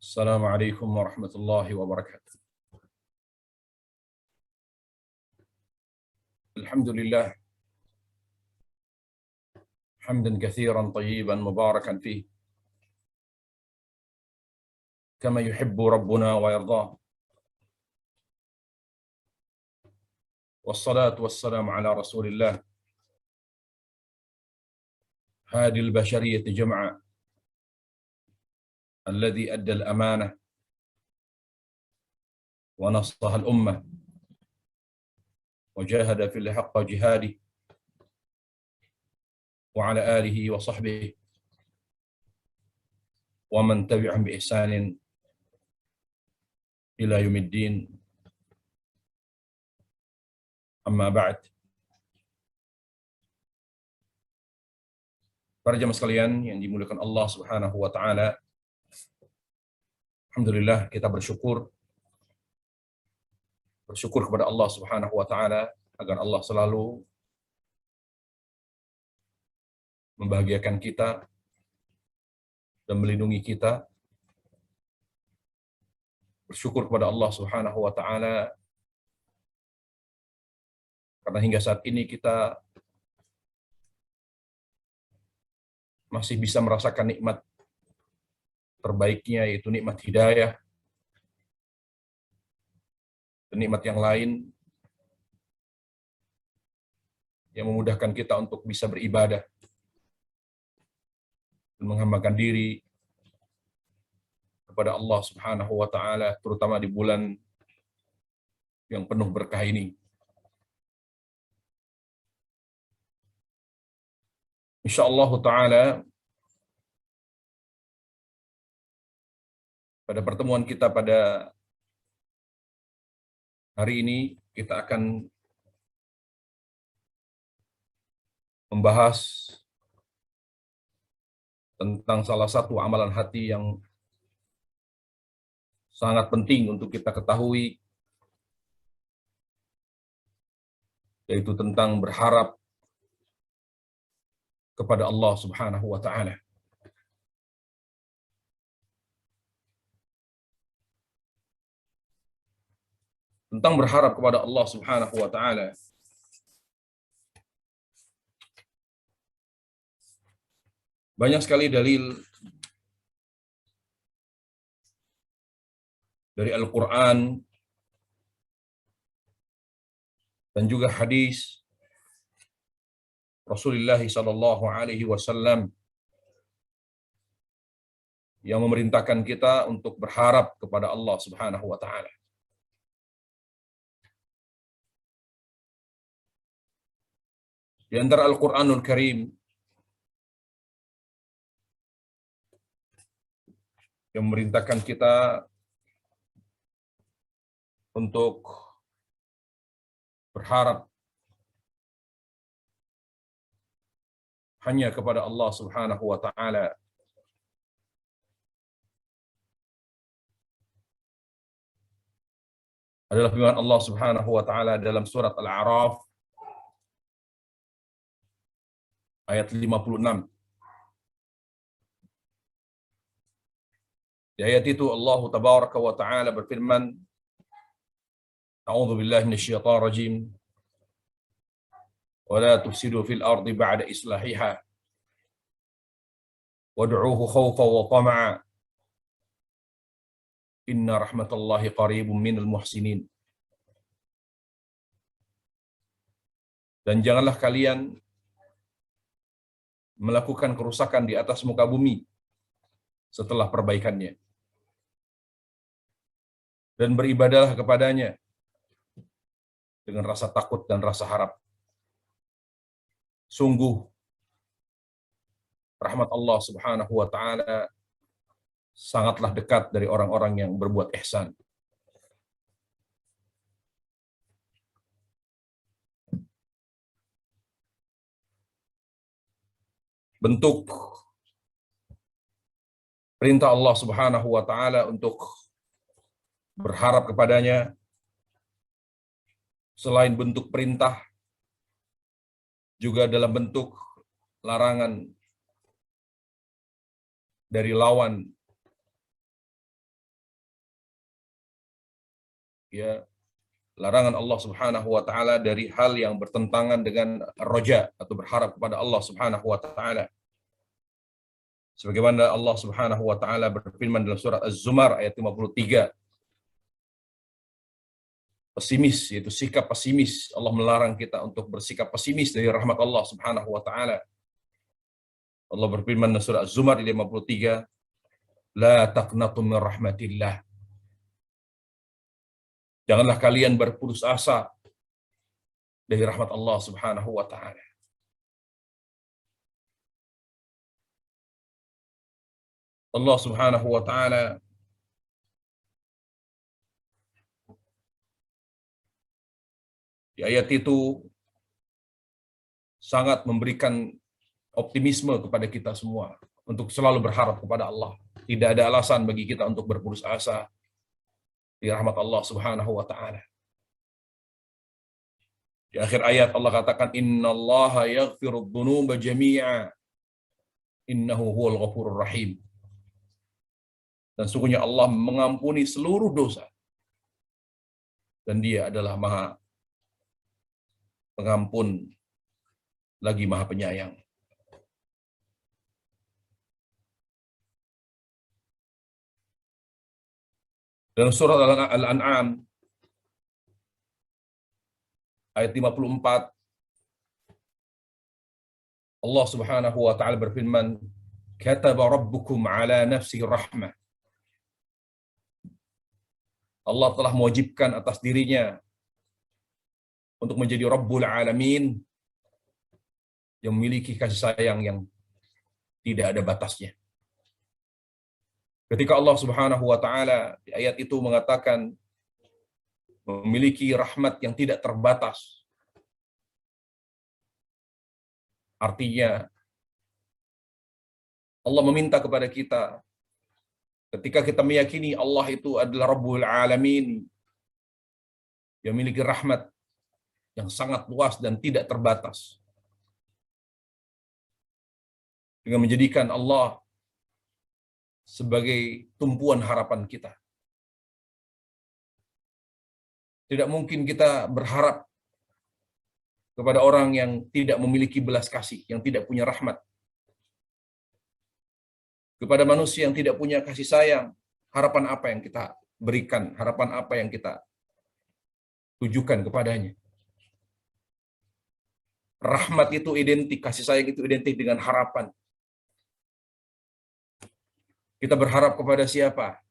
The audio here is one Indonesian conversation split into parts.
السلام عليكم ورحمة الله وبركاته. الحمد لله حمدا كثيرا طيبا مباركا فيه كما يحب ربنا ويرضاه، والصلاة والسلام على رسول الله هادي البشرية جمعا الذي أدى الأمانة ونصح الأمة وجاهد في الحق جهاده، وعلى آله وصحبه ومن تبعهم بإحسان إلى يوم الدين. أما بعد. Para jemaah sekalian yang dimuliakan Allah Subhanahu wa taala, alhamdulillah kita bersyukur kepada Allah Subhanahu wa taala agar Allah selalu membahagiakan kita dan melindungi kita. Bersyukur kepada Allah Subhanahu wa taala karena hingga saat ini kita masih bisa merasakan nikmat terbaiknya, yaitu nikmat hidayah dan nikmat yang lain yang memudahkan kita untuk bisa beribadah dan menghambakan diri kepada Allah Subhanahu wa taala, terutama di bulan yang penuh berkah ini. Insyaallah taala pada pertemuan kita pada hari ini kita akan membahas tentang salah satu amalan hati yang sangat penting untuk kita ketahui, yaitu tentang berharap kepada Allah Subhanahu wa taala. Tentang berharap kepada Allah Subhanahu wa taala, banyak sekali dalil dari Al-Quran dan juga hadis Rasulullah sallallahu alaihi wasallam yang memerintahkan kita untuk berharap kepada Allah Subhanahu wa taala. Di antara Al-Qur'anul Karim yang memerintahkan kita untuk berharap hanya kepada Allah Subhanahu wa taala adalah firman Allah Subhanahu wa taala dalam surat Al-A'raf ayat 56. Di ayat itu Allah tabaraka wa taala berfirman, A'udzu billahi minasyaitonir rajim. ولا تفسدوا في الأرض بعد إصلاحها وادعوه خوفا وطمعا إن رحمة الله قريب من المحسنين. Dan janganlah kalian melakukan kerusakan di atas muka bumi setelah perbaikannya, dan beribadahlah kepadanya dengan rasa takut dan rasa harap. Sungguh rahmat Allah Subhanahu wa taala sangatlah dekat dari orang-orang yang berbuat ihsan. Bentuk perintah Allah Subhanahu wa taala untuk berharap kepadanya selain bentuk perintah juga dalam bentuk larangan dari lawan ya, larangan Allah Subhanahu wa taala dari hal yang bertentangan dengan roja atau berharap kepada Allah Subhanahu wa taala. Sebagaimana Allah Subhanahu wa taala berfirman dalam surat Az-Zumar ayat 53, pesimis, yaitu sikap pesimis. Allah melarang kita untuk bersikap pesimis dari rahmat Allah Subhanahu wa taala. Allah berfirman dalam surah Az-Zumar ayat 53, la taqnatu min rahmatillah. Janganlah kalian berputus asa dari rahmat Allah Subhanahu wa taala. Allah Subhanahu wa taala di ayat itu sangat memberikan optimisme kepada kita semua untuk selalu berharap kepada Allah. Tidak ada alasan bagi kita untuk berputus asa di rahmat Allah Subhanahu wa taala. Di akhir ayat Allah katakan, innallaha yaghfirudz dzunuba jami'a innahu huwal ghafurur rahim. Dan sungguhnya Allah mengampuni seluruh dosa. Dan Dia adalah Maha Pengampun lagi Maha Penyayang. Dalam surah Al-An'am ayat 54, Allah Subhanahu wa taala berfirman, kataba rabbukum ala nafsihi rahmah. Allah telah mewajibkan atas dirinya untuk menjadi Rabbul Alamin, yang memiliki kasih sayang yang tidak ada batasnya. Ketika Allah Subhanahu wa taala di ayat itu mengatakan memiliki rahmat yang tidak terbatas, artinya Allah meminta kepada kita, ketika kita meyakini Allah itu adalah Rabbul Alamin, yang memiliki rahmat yang sangat luas dan tidak terbatas, dengan menjadikan Allah sebagai tumpuan harapan kita. Tidak mungkin kita berharap kepada orang yang tidak memiliki belas kasih, yang tidak punya rahmat. Kepada manusia yang tidak punya kasih sayang, harapan apa yang kita berikan, harapan apa yang kita tujukan kepadanya. Rahmat itu identik, kasih sayang itu identik dengan harapan. Kita berharap kepada siapa?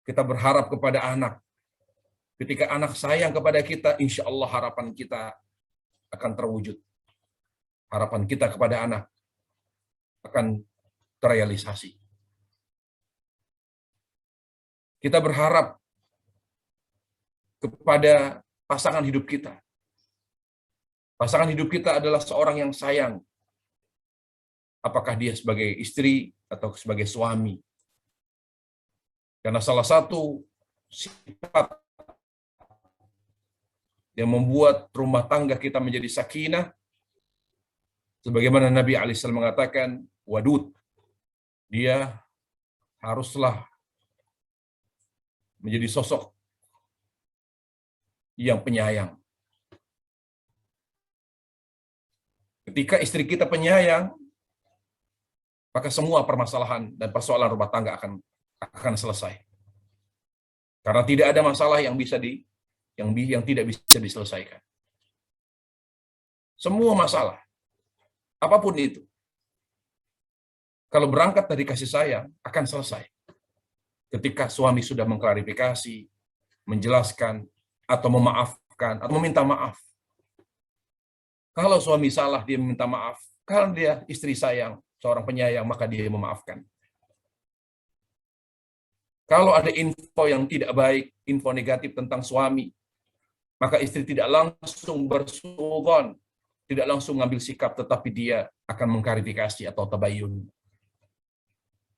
Kita berharap kepada anak. Ketika anak sayang kepada kita, insya Allah harapan kita akan terwujud. Harapan kita kepada anak akan terrealisasi. Kita berharap kepada pasangan hidup kita. Pasangan hidup kita adalah seorang yang sayang. Apakah dia sebagai istri atau sebagai suami. Karena salah satu sifat yang membuat rumah tangga kita menjadi sakinah, sebagaimana Nabi alaihissalam mengatakan, wadud, dia haruslah menjadi sosok yang penyayang. Ketika istri kita penyayang, maka semua permasalahan dan persoalan rumah tangga akan selesai. Karena tidak ada masalah yang tidak bisa diselesaikan. Semua masalah, apapun itu, kalau berangkat dari kasih sayang, akan selesai. Ketika suami sudah mengklarifikasi, menjelaskan, atau memaafkan, atau meminta maaf. Kalau suami salah, dia meminta maaf. Kalau dia istri sayang, seorang penyayang, maka dia memaafkan. Kalau ada info yang tidak baik, info negatif tentang suami, maka istri tidak langsung bersuudzon, tidak langsung mengambil sikap, tetapi dia akan mengklarifikasi atau tabayun.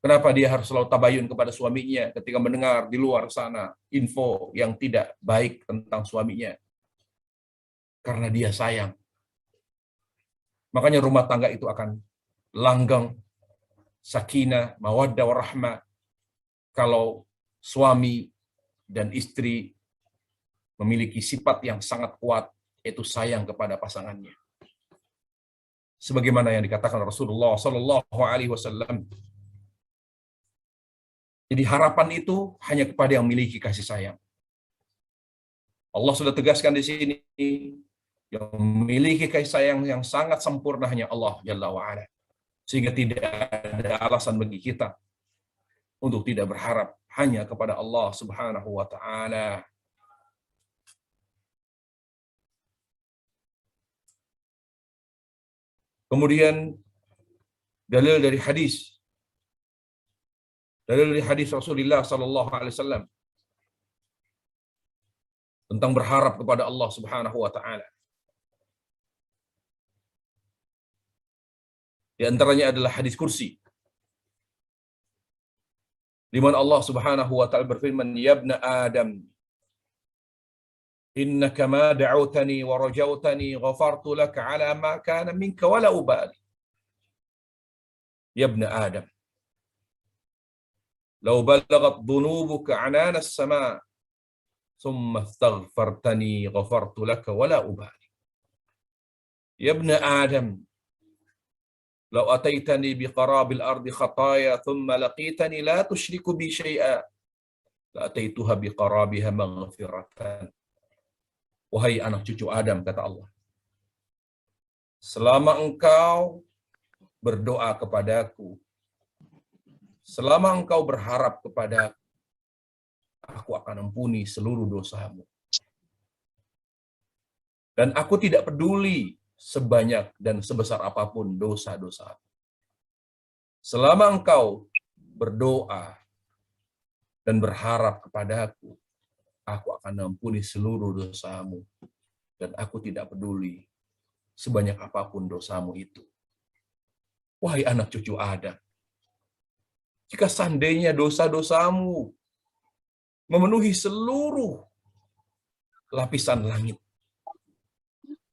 Kenapa dia harus selalu tabayun kepada suaminya ketika mendengar di luar sana info yang tidak baik tentang suaminya? Karena dia sayang. Makanya rumah tangga itu akan langgeng, sakinah, mawaddah warahmah, kalau suami dan istri memiliki sifat yang sangat kuat, yaitu sayang kepada pasangannya. Sebagaimana yang dikatakan Rasulullah Sallallahu Alaihi Wasallam. Jadi harapan itu hanya kepada yang memiliki kasih sayang. Allah sudah tegaskan di sini, yang memiliki kasih sayang yang sangat sempurna hanya Allah Jalla wa'ala. Sehingga tidak ada alasan bagi kita untuk tidak berharap hanya kepada Allah Subhanahu wa Ta'ala. Kemudian dalil dari hadis Rasulullah Sallallahu Alaihi Wasallam tentang berharap kepada Allah Subhanahu wa Ta'ala. Di antaranya adalah hadis kursi, di mana Allah Subhanahu wa Ta'ala berfirman, "Ya ibna Adam, innaka ma da'awtani wa rajautani ghafartu laka ala ma kana minka wa la ubali." Ya ibna Adam, law balagat dhunubuka anana as-sama' thumma astaghfartani ghafartu laka wa la ubali. Ya ibna Adam, law ataitani biqarabil ardi khataya thumma laqitani la tusyriku bi syai'a la ataituha biqarabiha maghfiratan. Wahai anak cucu Adam, kata Allah, selama engkau berdoa kepadaku, selama engkau berharap kepadaku, aku akan ampuni seluruh dosamu. Dan aku tidak peduli sebanyak dan sebesar apapun dosa-dosamu. Selama engkau berdoa dan berharap kepadaku, aku akan ampuni seluruh dosamu. Dan aku tidak peduli sebanyak apapun dosamu itu. Wahai anak cucu Adam, jika seandainya dosa-dosamu memenuhi seluruh lapisan langit,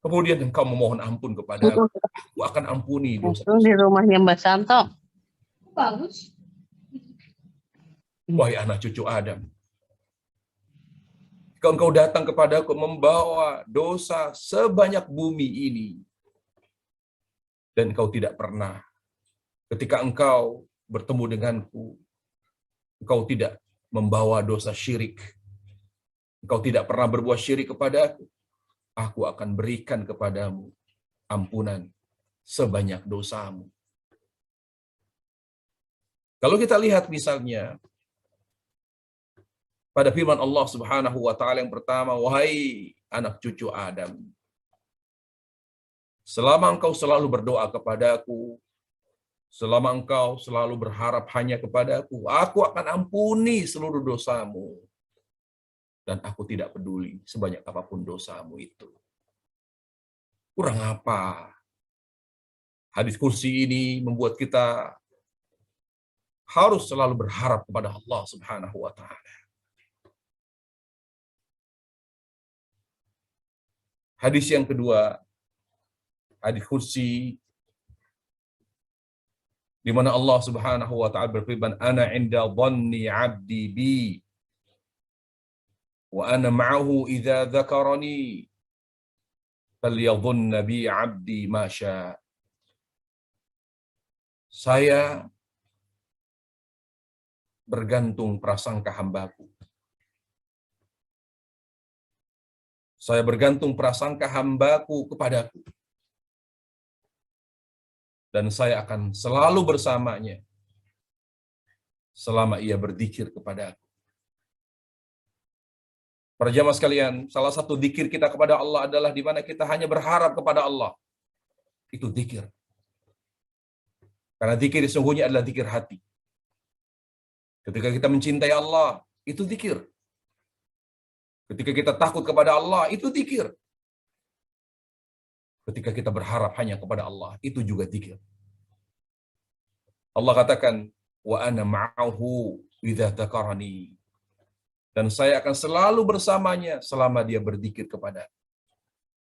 kemudian engkau memohon ampun kepada aku akan ampuni dosa. Di rumahnya Mbak Santo. Bagus. Wahai anak cucu Adam, jika engkau datang kepadaku membawa dosa sebanyak bumi ini, dan engkau tidak pernah, ketika engkau bertemu denganku, engkau tidak membawa dosa syirik, engkau tidak pernah berbuat syirik kepadaku, aku akan berikan kepadamu ampunan sebanyak dosamu. Kalau kita lihat misalnya pada firman Allah Subhanahu wa Ta'ala yang pertama, wahai anak cucu Adam, selama engkau selalu berdoa kepadaku, selama engkau selalu berharap hanya kepadaku, aku akan ampuni seluruh dosamu. Dan aku tidak peduli sebanyak apapun dosamu itu. Kurang apa? Hadis kursi ini membuat kita harus selalu berharap kepada Allah Subhanahu wa Ta'ala. Hadis yang kedua, hadis kursi, di mana Allah Subhanahu wa Ta'ala berfirman, "Ana 'inda dhanni 'abdi bi wa ana ma'ahu idza dzakarani falyadhunna bi 'abdi ma syaa." Saya bergantung prasangka hambaku. Saya bergantung prasangka hambaku kepadaku. Dan saya akan selalu bersamanya selama ia berzikir kepadaku. Para jamaah sekalian, salah satu zikir kita kepada Allah adalah di mana kita hanya berharap kepada Allah. Itu zikir. Karena zikir sesungguhnya adalah zikir hati. Ketika kita mencintai Allah, itu zikir. Ketika kita takut kepada Allah, itu zikir. Ketika kita berharap hanya kepada Allah, itu juga zikir. Allah katakan, wa ana ma'ahu idza dzakarani. Dan saya akan selalu bersamanya selama dia berzikir kepada.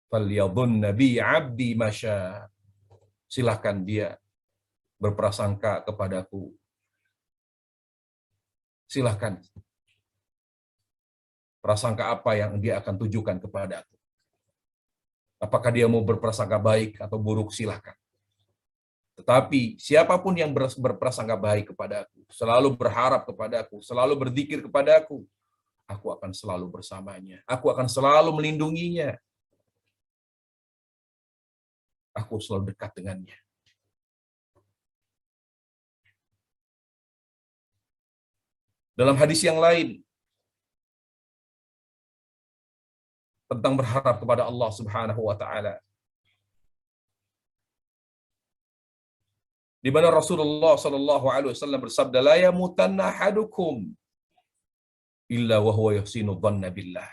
Falyadhunna bi 'abdi ma syaa. Silakan dia berprasangka kepadaku. Silakan prasangka apa yang dia akan tujukan kepadaku. Apakah dia mau berprasangka baik atau buruk, silakan. Tetapi siapapun yang berprasangka baik kepadaku, selalu berharap kepadaku, selalu berzikir kepadaku, aku akan selalu bersamanya. Aku akan selalu melindunginya. Aku selalu dekat dengannya. Dalam hadis yang lain, tentang berharap kepada Allah Subhanahu wa taala, di mana Rasulullah sallallahu alaihi wasallam bersabda, la yamutanna ahadukum illa wa huwa yuhsinu dhanna billah.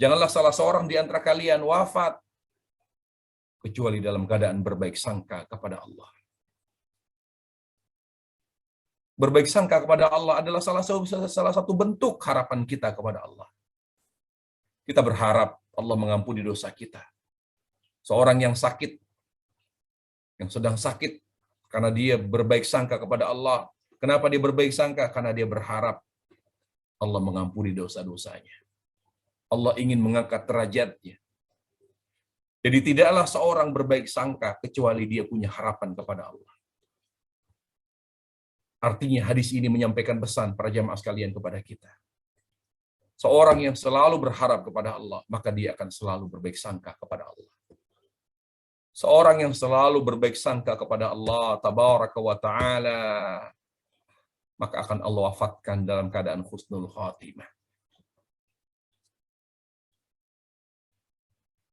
Janganlah salah seorang di antara kalian wafat kecuali dalam keadaan berbaik sangka kepada Allah. Berbaik sangka kepada Allah adalah salah satu bentuk harapan kita kepada Allah. Kita berharap Allah mengampuni dosa kita. Seorang yang sakit, yang sedang sakit, karena dia berbaik sangka kepada Allah. Kenapa dia berbaik sangka? Karena dia berharap Allah mengampuni dosa-dosanya. Allah ingin mengangkat derajatnya. Jadi tidaklah seorang berbaik sangka kecuali dia punya harapan kepada Allah. Artinya hadis ini menyampaikan pesan para jamaah sekalian kepada kita. Seorang yang selalu berharap kepada Allah, maka dia akan selalu berbaik sangka kepada Allah. Seorang yang selalu berbaik sangka kepada Allah tabaraka wa ta'ala, maka akan Allah wafatkan dalam keadaan husnul khatimah.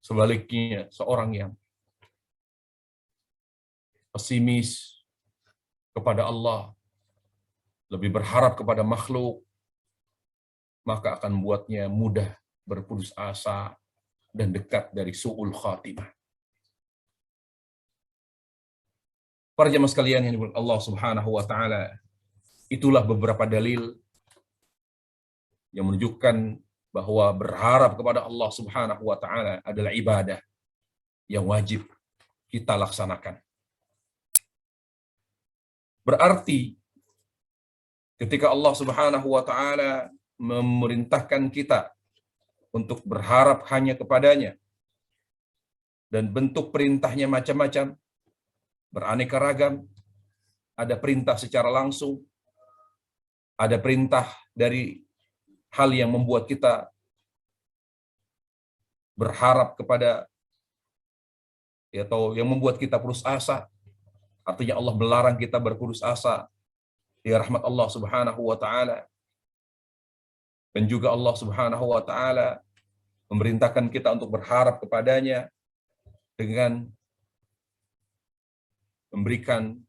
Sebaliknya, seorang yang pesimis kepada Allah, lebih berharap kepada makhluk, maka akan membuatnya mudah berputus asa dan dekat dari su'ul khatimah. Para jemaah sekalian yang dimuliakan Allah Subhanahu wa taala, itulah beberapa dalil yang menunjukkan bahwa berharap kepada Allah Subhanahu wa taala adalah ibadah yang wajib kita laksanakan. Berarti ketika Allah Subhanahu wa taala memerintahkan kita untuk berharap hanya kepadanya, dan bentuk perintahnya macam-macam, beraneka ragam. Ada perintah secara langsung, ada perintah dari hal yang membuat kita berharap kepada, atau yang membuat kita putus asa. Artinya Allah melarang kita berputus asa di rahmat Allah Subhanahu wa taala. Dan juga Allah Subhanahu wa taala memerintahkan kita untuk berharap kepadanya dengan memberikan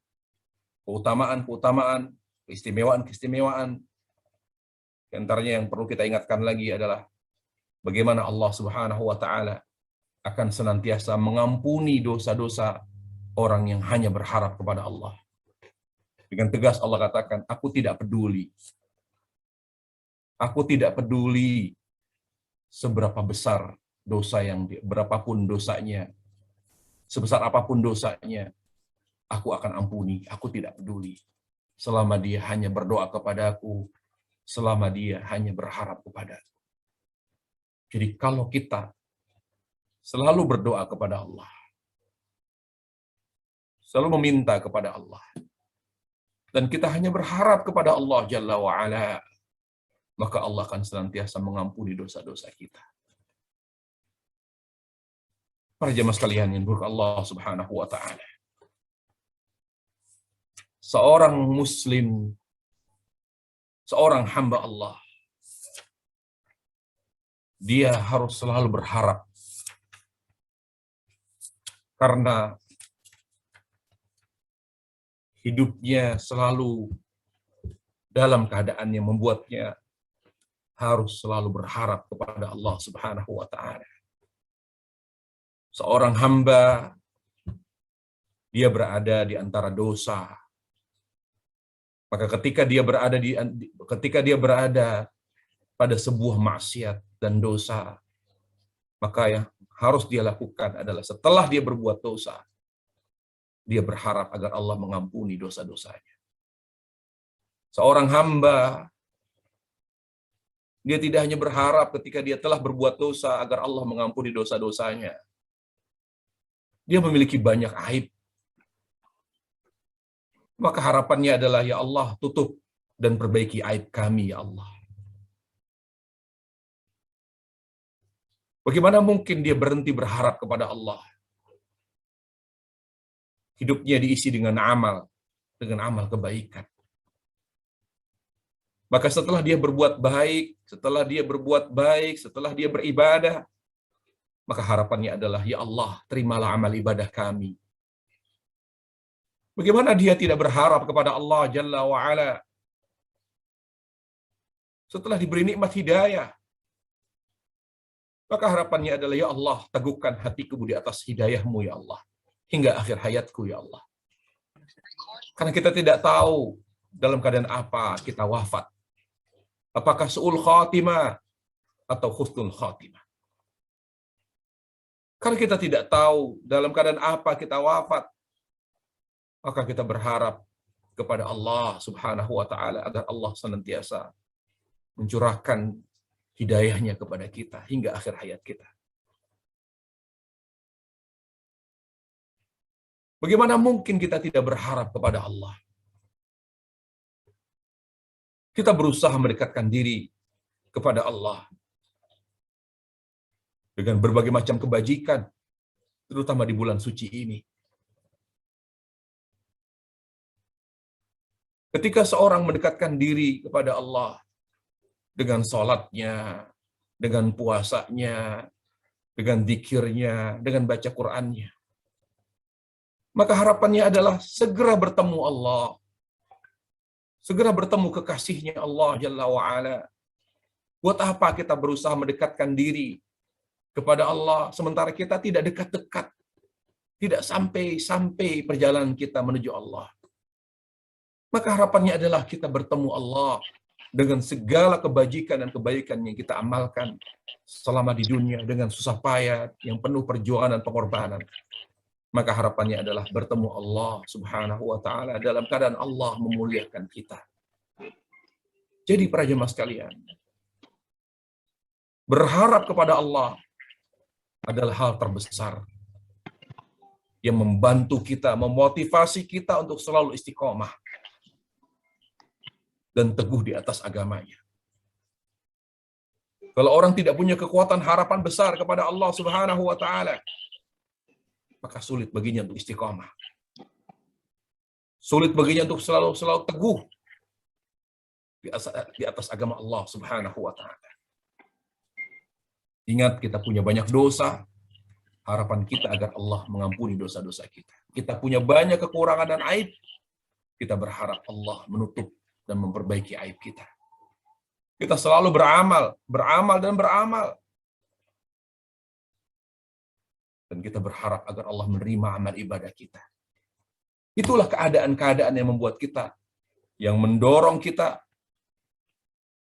keutamaan-keutamaan, keistimewaan-keistimewaan. Di antaranya yang perlu kita ingatkan lagi adalah bagaimana Allah Subhanahu wa taala akan senantiasa mengampuni dosa-dosa orang yang hanya berharap kepada Allah. Dengan tegas Allah katakan, aku tidak peduli. Aku tidak peduli seberapa besar dosa berapapun dosanya, sebesar apapun dosanya, aku akan ampuni. Aku tidak peduli selama dia hanya berdoa kepadaku, selama dia hanya berharap kepadaku. Jadi kalau kita selalu berdoa kepada Allah, selalu meminta kepada Allah, dan kita hanya berharap kepada Allah Jalla wa'ala, maka Allah akan senantiasa mengampuni dosa-dosa kita. Para jemaah sekalian yang dimuliakan Allah Subhanahu wa taala, seorang muslim, seorang hamba Allah, dia harus selalu berharap, karena hidupnya selalu dalam keadaan yang membuatnya harus selalu berharap kepada Allah Subhanahu wa taala. Seorang hamba, dia berada di antara dosa. Maka ketika dia berada pada sebuah maksiat dan dosa, maka yang harus dia lakukan adalah setelah dia berbuat dosa, dia berharap agar Allah mengampuni dosa-dosanya. Seorang hamba Dia tidak hanya berharap ketika dia telah berbuat dosa agar Allah mengampuni dosa-dosanya. Dia memiliki banyak aib. Maka harapannya adalah, ya Allah, tutup dan perbaiki aib kami, ya Allah. Bagaimana mungkin dia berhenti berharap kepada Allah? Hidupnya diisi dengan amal kebaikan. Maka setelah dia berbuat baik, setelah dia beribadah, maka harapannya adalah, ya Allah, terimalah amal ibadah kami. Bagaimana dia tidak berharap kepada Allah Jalla wa'ala setelah diberi nikmat hidayah? Maka harapannya adalah, ya Allah, teguhkan hatiku di atas hidayahmu, ya Allah, hingga akhir hayatku, ya Allah. Karena kita tidak tahu dalam keadaan apa kita wafat. Apakah su'ul khatimah atau husnul khatimah. Karena kita tidak tahu dalam keadaan apa kita wafat, maka kita berharap kepada Allah Subhanahu wa Ta'ala agar Allah senantiasa mencurahkan hidayahnya kepada kita hingga akhir hayat kita. Bagaimana mungkin kita tidak berharap kepada Allah? Kita berusaha mendekatkan diri kepada Allah dengan berbagai macam kebajikan, terutama di bulan suci ini. Ketika seorang mendekatkan diri kepada Allah dengan sholatnya, dengan puasanya, dengan zikirnya, dengan baca Qur'annya, maka harapannya adalah segera bertemu Allah, segera bertemu kekasihnya Allah Jalla wa'ala. Buat apa kita berusaha mendekatkan diri kepada Allah sementara kita tidak dekat-dekat, tidak sampai perjalanan kita menuju Allah? Maka harapannya adalah kita bertemu Allah dengan segala kebajikan dan kebaikan yang kita amalkan selama di dunia dengan susah payah yang penuh perjuangan dan pengorbanan. Maka harapannya adalah bertemu Allah Subhanahu wa Ta'ala dalam keadaan Allah memuliakan kita. Jadi para jemaah sekalian, berharap kepada Allah adalah hal terbesar yang membantu kita, memotivasi kita untuk selalu istiqomah dan teguh di atas agamanya. Kalau orang tidak punya kekuatan harapan besar kepada Allah Subhanahu wa Ta'ala, maka sulit baginya untuk istiqomah. Sulit baginya untuk selalu teguh di atas agama Allah Subhanahu wa Ta'ala. Ingat, kita punya banyak dosa. Harapan kita agar Allah mengampuni dosa-dosa kita. Kita punya banyak kekurangan dan aib. Kita berharap Allah menutup dan memperbaiki aib kita. Kita selalu beramal. Dan kita berharap agar Allah menerima amal ibadah kita. Itulah keadaan-keadaan yang membuat kita, yang mendorong kita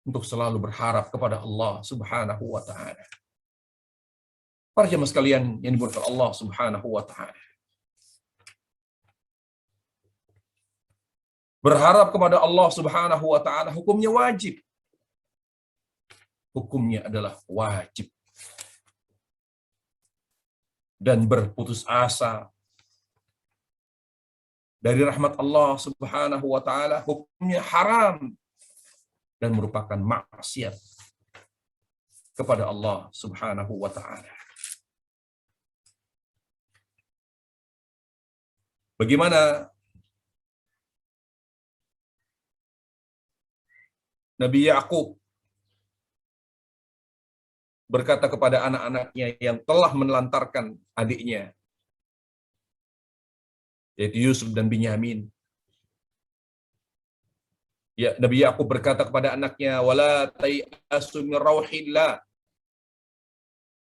untuk selalu berharap kepada Allah Subhanahu wa Ta'ala. Para jemaah sekalian yang dimuliakan Allah Subhanahu wa Ta'ala, berharap kepada Allah Subhanahu wa Ta'ala hukumnya wajib. Hukumnya adalah wajib. Dan berputus asa dari rahmat Allah Subhanahu wa Ta'ala hukumnya haram dan merupakan maksiat kepada Allah Subhanahu wa Ta'ala. Bagaimana Nabi Yakub berkata kepada anak-anaknya yang telah menelantarkan adiknya, yaitu Yusuf dan Binyamin. Ya, Nabi Yakub berkata kepada anaknya, "Wala tayasu min rauhillah.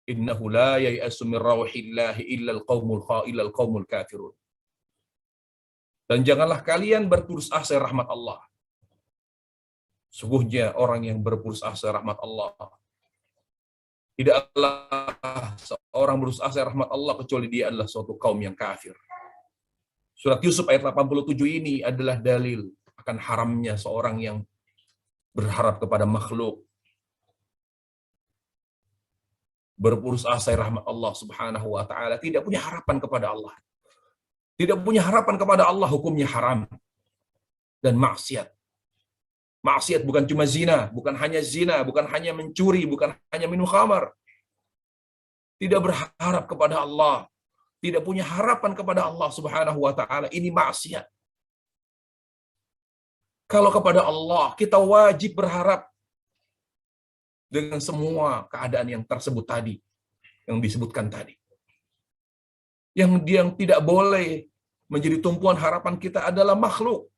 Innahu la yayasu min rauhillah illa al-qaumul kafirun." Dan janganlah kalian berputus asa rahmat Allah. Sungguhnya orang yang berputus asa rahmat Allah, tidaklah seorang berusaha asa rahmat Allah kecuali dia adalah suatu kaum yang kafir. Surat Yusuf ayat 87 ini adalah dalil akan haramnya seorang yang berharap kepada makhluk, berputus asa rahmat Allah Subhanahu wa taala, tidak punya harapan kepada Allah. Tidak punya harapan kepada Allah, hukumnya haram dan maksiat. Maksiat bukan cuma zina, bukan hanya mencuri, bukan hanya minum khamar. Tidak berharap kepada Allah, tidak punya harapan kepada Allah Subhanahu wa taala, ini maksiat. Kalau kepada Allah, kita wajib berharap dengan semua keadaan yang tersebut tadi, yang disebutkan tadi. Yang tidak boleh menjadi tumpuan harapan kita adalah makhluk.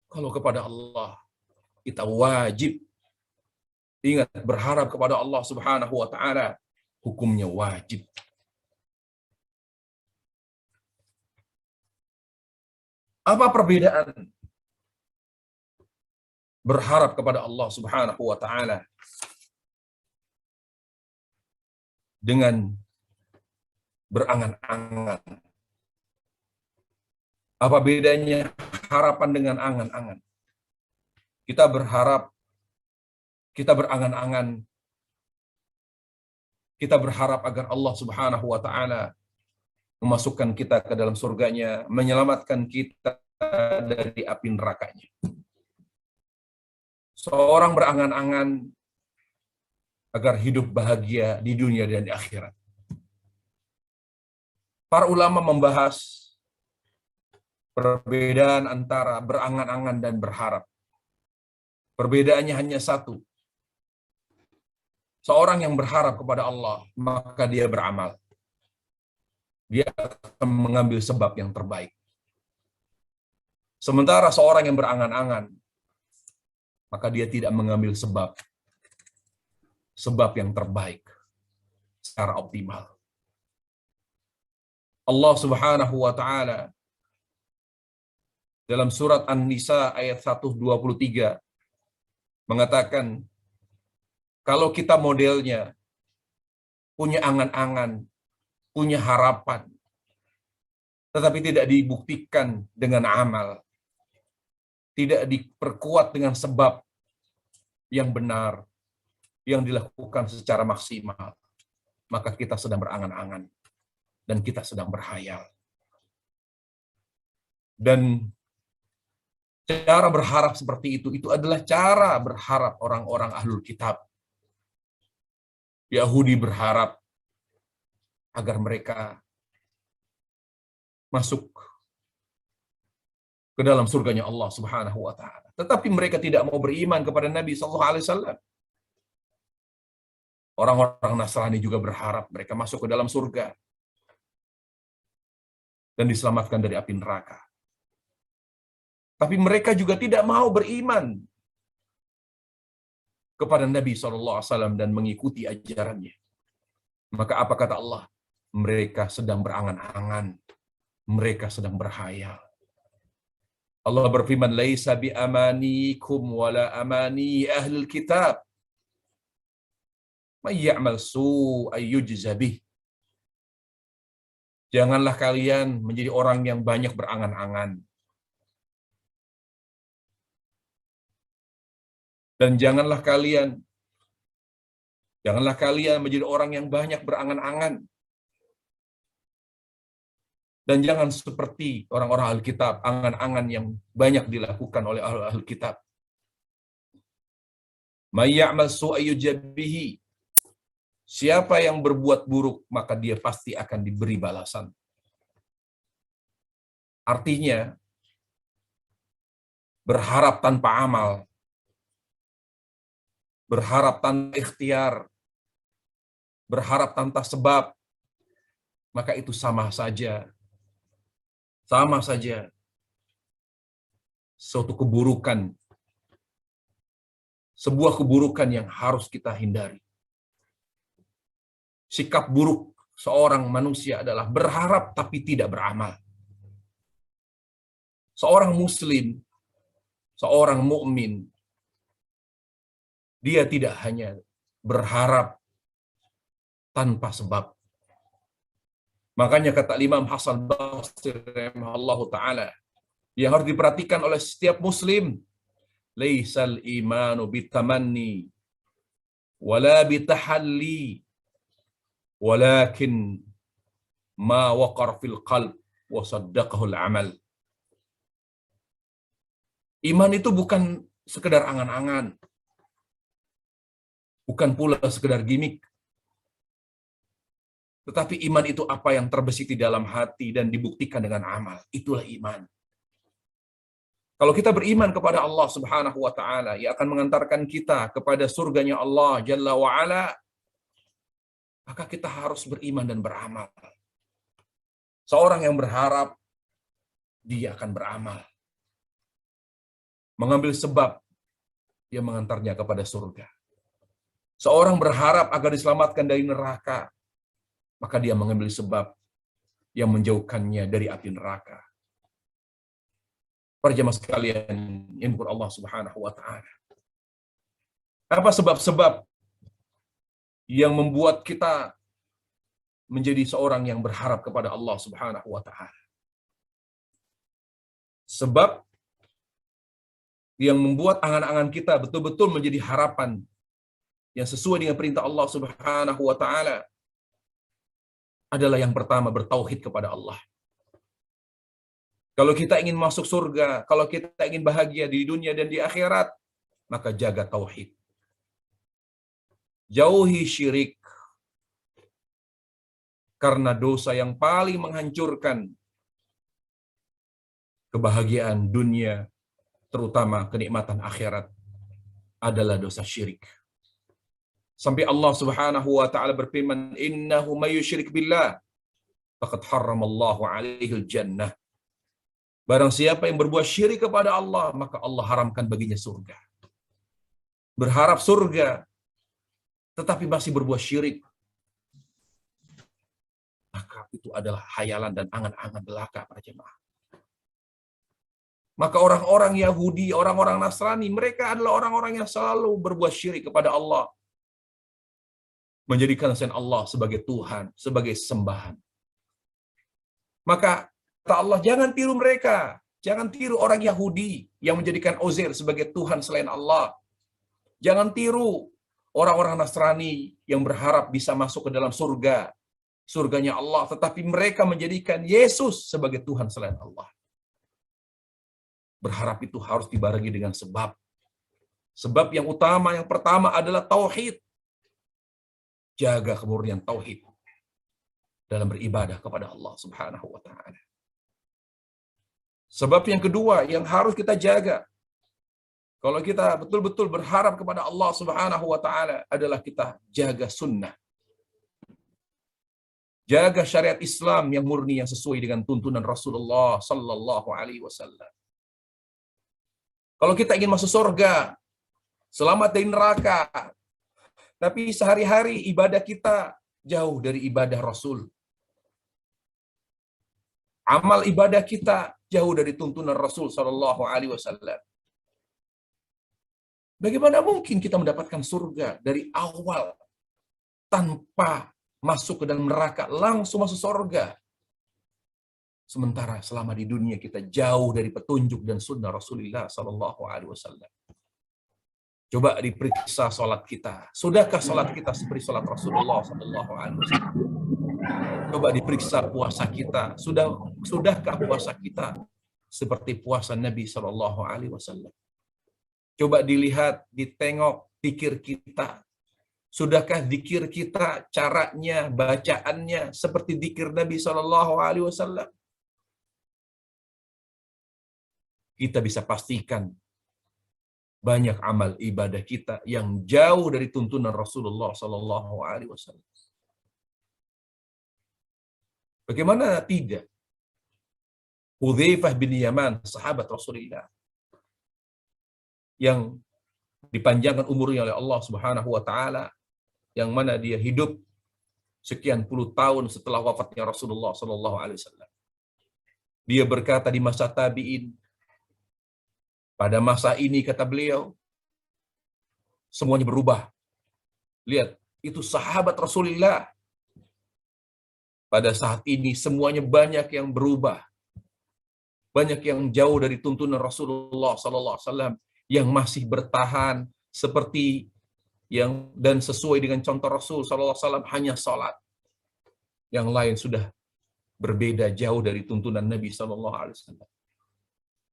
Kalau kepada Allah, kita wajib ingat berharap kepada Allah Subhanahu wa taala, hukumnya wajib. Apa perbedaan berharap kepada Allah Subhanahu wa taala dengan berangan-angan? Apa bedanya harapan dengan angan-angan? Kita berharap, kita berangan-angan, kita berharap agar Allah Subhanahu wa taala memasukkan kita ke dalam surganya, menyelamatkan kita dari api nerakanya. Seorang berangan-angan agar hidup bahagia di dunia dan di akhirat. Para ulama membahas perbedaan antara berangan-angan dan berharap. Perbedaannya hanya satu. Seorang yang berharap kepada Allah, maka dia beramal. Dia akan mengambil sebab yang terbaik. Sementara seorang yang berangan-angan, maka dia tidak mengambil sebab yang terbaik secara optimal. Allah Subhanahu wa taala dalam surat An-Nisa ayat 123 mengatakan, kalau kita modelnya punya angan-angan, punya harapan, tetapi tidak dibuktikan dengan amal, tidak diperkuat dengan sebab yang benar, yang dilakukan secara maksimal, maka kita sedang berangan-angan dan kita sedang berhayal. Dan cara berharap seperti itu adalah cara berharap orang-orang ahlul kitab. Yahudi berharap agar mereka masuk ke dalam surganya Allah Subhanahu wa taala. Tetapi mereka tidak mau beriman kepada Nabi sallallahu alaihi wasallam. Orang-orang Nasrani juga berharap mereka masuk ke dalam surga dan diselamatkan dari api neraka. Tapi mereka juga tidak mau beriman kepada Nabi SAW dan mengikuti ajarannya. Maka apa kata Allah? Mereka sedang berangan-angan. Mereka sedang berhayal. Allah berfirman, "Laisa bi amanikum wala amani ahlul kitab. May ya'mal su'an yujza bih." Janganlah kalian menjadi orang yang banyak berangan-angan. Dan janganlah kalian menjadi orang yang banyak berangan-angan. Dan jangan seperti orang-orang ahli kitab, angan-angan yang banyak dilakukan oleh ahli kitab. May ya'mal su'an yujza bihi. Siapa yang berbuat buruk, maka dia pasti akan diberi balasan. Artinya, berharap tanpa amal, berharap tanpa ikhtiar, berharap tanpa sebab, maka itu sama saja suatu keburukan, sebuah keburukan yang harus kita hindari. Sikap buruk seorang manusia adalah berharap tapi tidak beramal. Seorang muslim, seorang mukmin, dia tidak hanya berharap tanpa sebab. Makanya kata Imam Hasan Basri rahimahullahu taala, yang harus diperhatikan oleh setiap muslim, laisal imanu bitamanni wala bitahalli, walakin ma waqar fil qalb wa saddaqahu al-amal. Iman itu bukan sekedar angan-angan, bukan pula sekedar gimmick. Tetapi iman itu apa yang terbesit di dalam hati dan dibuktikan dengan amal. Itulah iman. Kalau kita beriman kepada Allah Subhanahu wa taala, ia akan mengantarkan kita kepada surganya Allah Jalla wa ala, maka kita harus beriman dan beramal. Seorang yang berharap, dia akan beramal. Mengambil sebab yang mengantarnya kepada surga. Seorang berharap agar diselamatkan dari neraka, maka dia mengambil sebab yang menjauhkannya dari api neraka. Para jemaah sekalian yang dimuliakan Allah Subhanahu wa taala. Apa sebab-sebab yang membuat kita menjadi seorang yang berharap kepada Allah Subhanahu wa taala? Sebab yang membuat angan-angan kita betul-betul menjadi harapan yang sesuai dengan perintah Allah Subhanahu wa taala adalah yang pertama, bertauhid kepada Allah. Kalau kita ingin masuk surga, kalau kita ingin bahagia di dunia dan di akhirat, maka jaga tauhid. Jauhi syirik. Karena dosa yang paling menghancurkan kebahagiaan dunia, terutama kenikmatan akhirat, adalah dosa syirik. Sampai Allah Subhanahu wa taala berfirman, "Innahu may yusyrik billah faqad harramallahu 'alaihil jannah." Barang siapa yang berbuat syirik kepada Allah, maka Allah haramkan baginya surga. Berharap surga, tetapi masih berbuat syirik, maka itu adalah hayalan dan angan-angan belaka para jemaah. Maka orang-orang Yahudi, orang-orang Nasrani, mereka adalah orang-orang yang selalu berbuat syirik kepada Allah. Menjadikan selain Allah sebagai Tuhan, sebagai sembahan. Maka kata Allah, jangan tiru mereka. Jangan tiru orang Yahudi yang menjadikan Uzair sebagai Tuhan selain Allah. Jangan tiru orang-orang Nasrani yang berharap bisa masuk ke dalam surga. Surganya Allah, tetapi mereka menjadikan Yesus sebagai Tuhan selain Allah. Berharap itu harus dibarengi dengan sebab. Sebab yang utama, yang pertama adalah tauhid. Jaga kemurnian tauhid dalam beribadah kepada Allah Subhanahu wa taala. Sebab yang kedua yang harus kita jaga, kalau kita betul-betul berharap kepada Allah Subhanahu wa taala, adalah kita jaga sunnah. Jaga syariat Islam yang murni, yang sesuai dengan tuntunan Rasulullah sallallahu alaihi wasallam. Kalau kita ingin masuk surga, selamat dari neraka, tapi sehari-hari ibadah kita jauh dari ibadah Rasul. Amal ibadah kita jauh dari tuntunan Rasul sallallahu alaihi wasallam. Bagaimana mungkin kita mendapatkan surga dari awal tanpa masuk ke dalam neraka, langsung masuk surga? Sementara selama di dunia kita jauh dari petunjuk dan sunnah Rasulullah sallallahu alaihi wasallam. Coba diperiksa sholat kita. Sudahkah sholat kita seperti sholat Rasulullah sallallahu alaihi wasallam? Coba diperiksa puasa kita. Sudahkah puasa kita seperti puasa Nabi sallallahu alaihi wasallam? Coba dilihat, ditengok zikir kita. Sudahkah zikir kita, caranya, bacaannya seperti zikir Nabi sallallahu alaihi wasallam? Kita bisa pastikan banyak amal ibadah kita yang jauh dari tuntunan Rasulullah sallallahu alaihi wasallam. Bagaimana tidak? Hudzaifah bin Yaman, sahabat Rasulullah, yang dipanjangkan umurnya oleh Allah Subhanahu wa taala, yang mana dia hidup sekian puluh tahun setelah wafatnya Rasulullah sallallahu alaihi wasallam. Dia berkata di masa tabi'in, pada masa ini, kata beliau, semuanya berubah. Lihat, itu sahabat Rasulullah. Pada saat ini semuanya banyak yang berubah. Banyak yang jauh dari tuntunan Rasulullah sallallahu alaihi wasallam, yang masih bertahan seperti dan sesuai dengan contoh Rasul sallallahu alaihi wasallam hanya salat. Yang lain sudah berbeda jauh dari tuntunan Nabi sallallahu alaihi wasallam.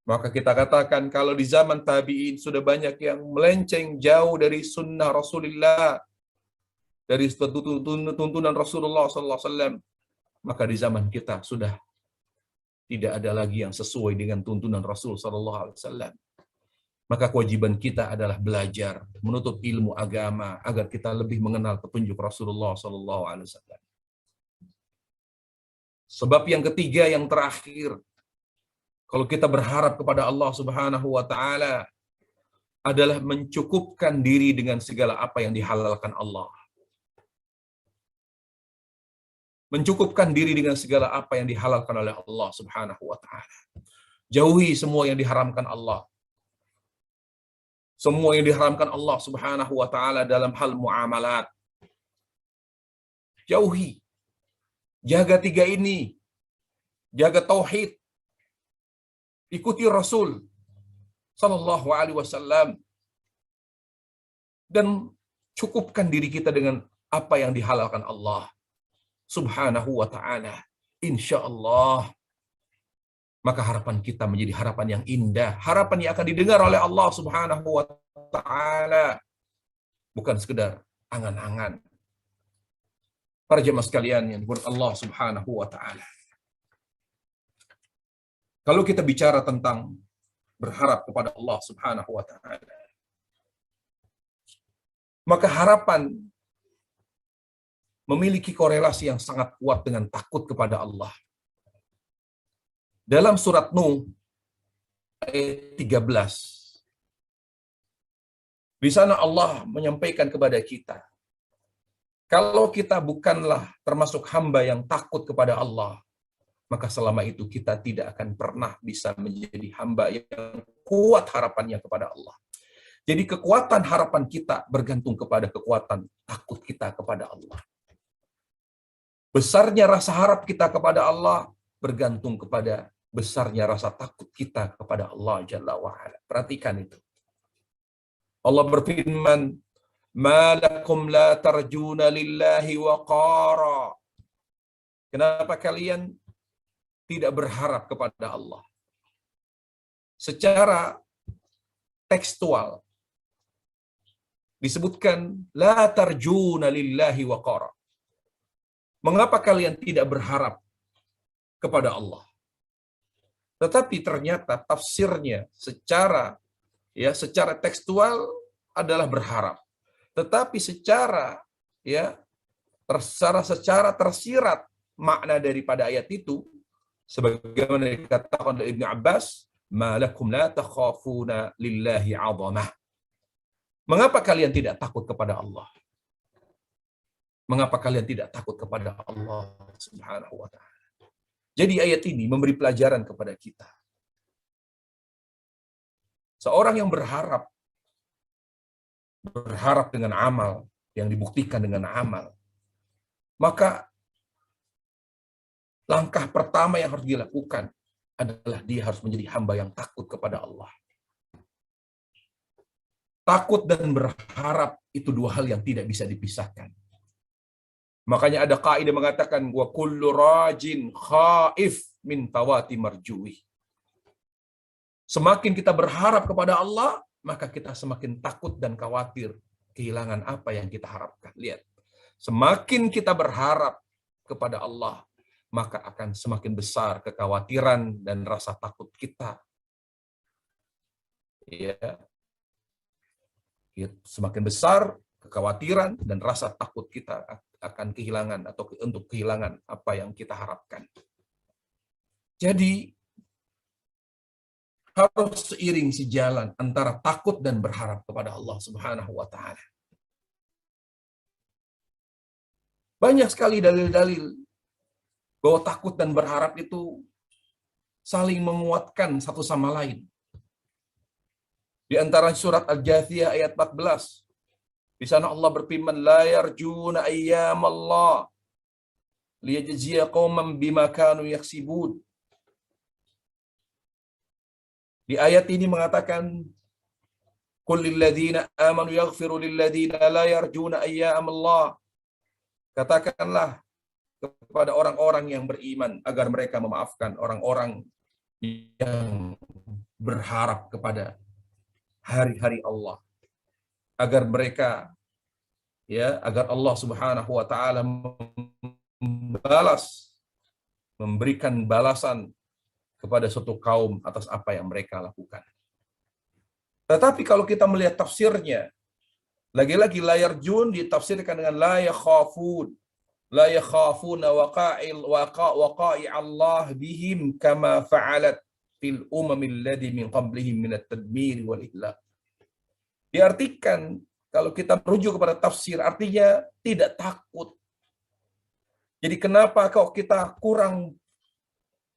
Maka kita katakan kalau di zaman tabi'in sudah banyak yang melenceng jauh dari sunnah Rasulullah, dari tuntunan Rasulullah sallallahu alaihi wasallam, maka di zaman kita sudah tidak ada lagi yang sesuai dengan tuntunan Rasul sallallahu alaihi wasallam. Maka kewajiban kita adalah belajar, menuntut ilmu agama agar kita lebih mengenal petunjuk Rasulullah sallallahu alaihi wasallam. Sebab yang ketiga, yang terakhir, kalau kita berharap kepada Allah Subhanahu wa taala adalah mencukupkan diri dengan segala apa yang dihalalkan Allah. Mencukupkan diri dengan segala apa yang dihalalkan oleh Allah Subhanahu wa taala. Jauhi semua yang diharamkan Allah. Semua yang diharamkan Allah Subhanahu wa taala dalam hal muamalat. Jauhi. Jaga tiga ini. Jaga tauhid. Ikuti Rasul sallallahu alaihi wasallam dan cukupkan diri kita dengan apa yang dihalalkan Allah Subhanahu wa taala. Insyaallah maka harapan kita menjadi harapan yang indah, harapan yang akan didengar oleh Allah Subhanahu wa taala, bukan sekedar angan-angan. Para jemaah sekalian yang dimuliakan Allah Subhanahu wa taala. Kalau kita bicara tentang berharap kepada Allah Subhanahu wa taala, maka harapan memiliki korelasi yang sangat kuat dengan takut kepada Allah. Dalam surat Nuh ayat 13, di sana Allah menyampaikan kepada kita, kalau kita bukanlah termasuk hamba yang takut kepada Allah, maka selama itu kita tidak akan pernah bisa menjadi hamba yang kuat harapannya kepada Allah. Jadi kekuatan harapan kita bergantung kepada kekuatan takut kita kepada Allah. Besarnya rasa harap kita kepada Allah bergantung kepada besarnya rasa takut kita kepada Allah Jalla wa'ala. Perhatikan itu. Allah berfirman, "Ma lakum la tarjuna lillahi waqara." Kenapa kalian tidak berharap kepada Allah? Secara tekstual disebutkan la tarjuna lillahi waqara. Mengapa kalian tidak berharap kepada Allah? Tetapi ternyata tafsirnya secara tekstual adalah berharap. Tetapi secara tersirat makna daripada ayat itu sebagaimana dikatakan oleh Ibnu Abbas, "Ma lakum la takhafuna lillahi 'azamah." Mengapa kalian tidak takut kepada Allah? Mengapa kalian tidak takut kepada Allah Subhanahu wa taala? Jadi ayat ini memberi pelajaran kepada kita. Seorang yang berharap dengan amal yang dibuktikan dengan amal, maka langkah pertama yang harus dilakukan adalah dia harus menjadi hamba yang takut kepada Allah. Takut dan berharap itu dua hal yang tidak bisa dipisahkan. Makanya ada kaidah mengatakan wa kullu rajin khaif min fawati marjuwi. Semakin kita berharap kepada Allah, maka kita semakin takut dan khawatir kehilangan apa yang kita harapkan. Lihat. Semakin kita berharap kepada Allah, maka akan semakin besar kekhawatiran dan rasa takut kita. Semakin besar kekhawatiran dan rasa takut kita akan kehilangan atau untuk kehilangan apa yang kita harapkan. Jadi harus seiring sejalan antara takut dan berharap kepada Allah Subhanahu wa taala. Banyak sekali dalil-dalil bahwa takut dan berharap itu saling menguatkan satu sama lain. Di antara surat Al-Jathiyah ayat 14, di sana Allah berfirman, "La yarjuna ayyamallah liyajziya qauman bima kanu yaksibun." Di ayat ini mengatakan Qul lilladzina amanu yaghfiru lilladzina la yarjuna ayyamullah. Katakanlah kepada orang-orang yang beriman agar mereka memaafkan orang-orang yang berharap kepada hari-hari Allah, agar mereka agar Allah Subhanahu wa taala memberikan balasan kepada suatu kaum atas apa yang mereka lakukan. Tetapi kalau kita melihat tafsirnya, lagi-lagi la yarjun ditafsirkan dengan la yakhafuna waqa'i Allah bihim kama fa'alat fil umamil ladzi min qablihim min at-tadmir wal ihlak. Diartikan kalau kita merujuk kepada tafsir artinya tidak takut. Jadi kenapa kok kita kurang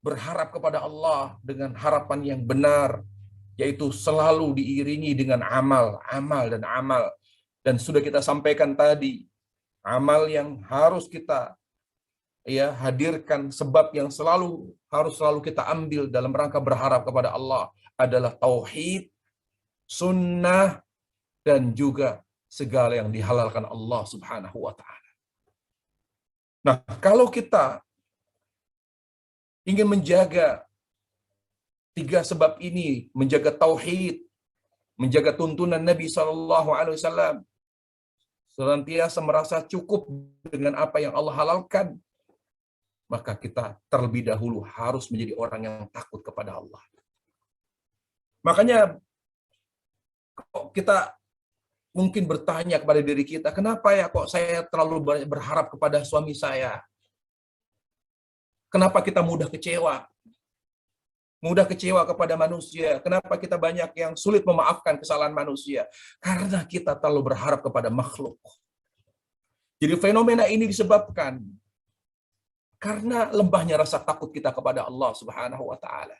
berharap kepada Allah dengan harapan yang benar, yaitu selalu diiringi dengan amal. Dan sudah kita sampaikan tadi, amal yang harus kita hadirkan, sebab yang harus selalu kita ambil dalam rangka berharap kepada Allah adalah tauhid, sunnah, dan juga segala yang dihalalkan Allah Subhanahu wa taala. Nah, kalau kita ingin menjaga tiga sebab ini, menjaga tauhid, menjaga tuntunan Nabi SAW, senantiasa merasa cukup dengan apa yang Allah halalkan, maka kita terlebih dahulu harus menjadi orang yang takut kepada Allah. Makanya kita mungkin bertanya kepada diri kita, kenapa ya kok saya terlalu berharap kepada suami saya? Kenapa kita mudah kecewa? Mudah kecewa kepada manusia. Kenapa kita banyak yang sulit memaafkan kesalahan manusia? Karena kita terlalu berharap kepada makhluk. Jadi fenomena ini disebabkan karena lemahnya rasa takut kita kepada Allah Subhanahu wa taala.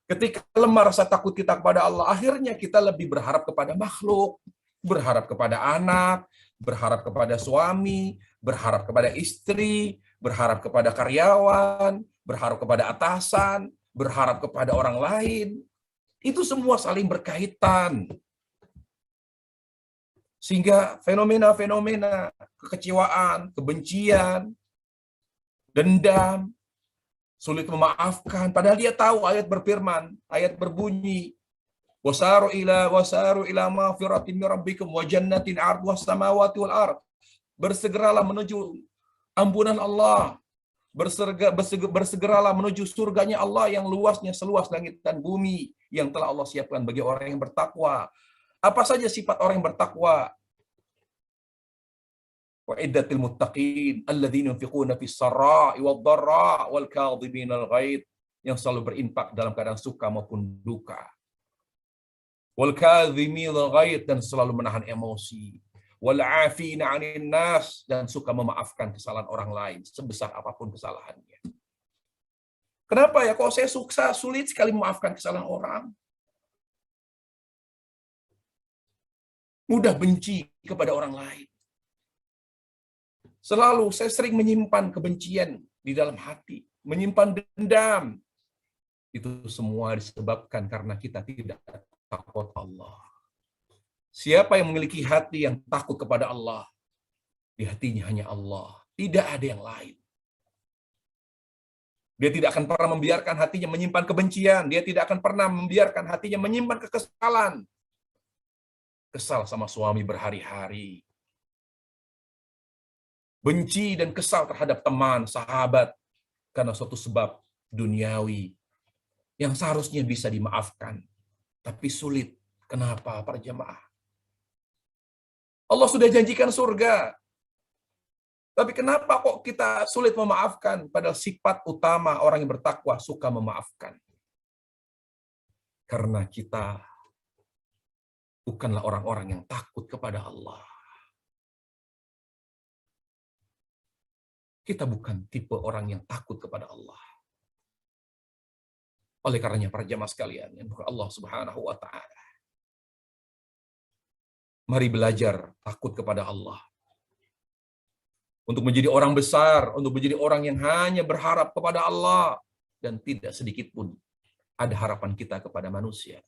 Ketika lemah rasa takut kita kepada Allah, akhirnya kita lebih berharap kepada makhluk, berharap kepada anak, berharap kepada suami, berharap kepada istri, berharap kepada karyawan, berharap kepada atasan, berharap kepada orang lain. Itu semua saling berkaitan. Sehingga fenomena-fenomena kekecewaan, kebencian, dendam, sulit memaafkan, padahal dia tahu ayat berfirman, ayat berbunyi, wasaru ila maghfiratin min rabbikum wa jannatin 'arduhas samawati wal ard. Bersegeralah menuju ampunan Allah. Bersegeralah menuju surganya Allah yang luasnya seluas langit dan bumi, yang telah Allah siapkan bagi orang yang bertakwa. Apa saja sifat orang yang bertakwa? Wa'iddatil muttaqin alladzina yunfiquna fis sarra'i wad dharra' wal kadhiminal ghaidh, yang selalu berinfak dalam keadaan suka maupun duka. Wal kadhiminal ghaidh, dan selalu menahan emosi. Wal 'afina 'anil nas, dan suka memaafkan kesalahan orang lain sebesar apapun kesalahannya. Kenapa ya kok saya sulit sekali memaafkan kesalahan orang? Mudah benci kepada orang lain. Selalu saya sering menyimpan kebencian di dalam hati, menyimpan dendam. Itu semua disebabkan karena kita tidak takut Allah. Siapa yang memiliki hati yang takut kepada Allah, di hatinya hanya Allah, tidak ada yang lain. Dia tidak akan pernah membiarkan hatinya menyimpan kebencian, dia tidak akan pernah membiarkan hatinya menyimpan kekesalan. Kesal sama suami berhari-hari, benci dan kesal terhadap teman, sahabat, karena suatu sebab duniawi yang seharusnya bisa dimaafkan, tapi sulit. Kenapa, para jemaah? Allah sudah janjikan surga, tapi kenapa kok kita sulit memaafkan? Padahal sifat utama orang yang bertakwa suka memaafkan. Karena kita bukanlah orang-orang yang takut kepada Allah. Kita bukan tipe orang yang takut kepada Allah. Oleh karenanya para jemaah sekalian yang Allah Subhanahu wa taala, mari belajar takut kepada Allah. Untuk menjadi orang besar, untuk menjadi orang yang hanya berharap kepada Allah dan tidak sedikit pun ada harapan kita kepada manusia.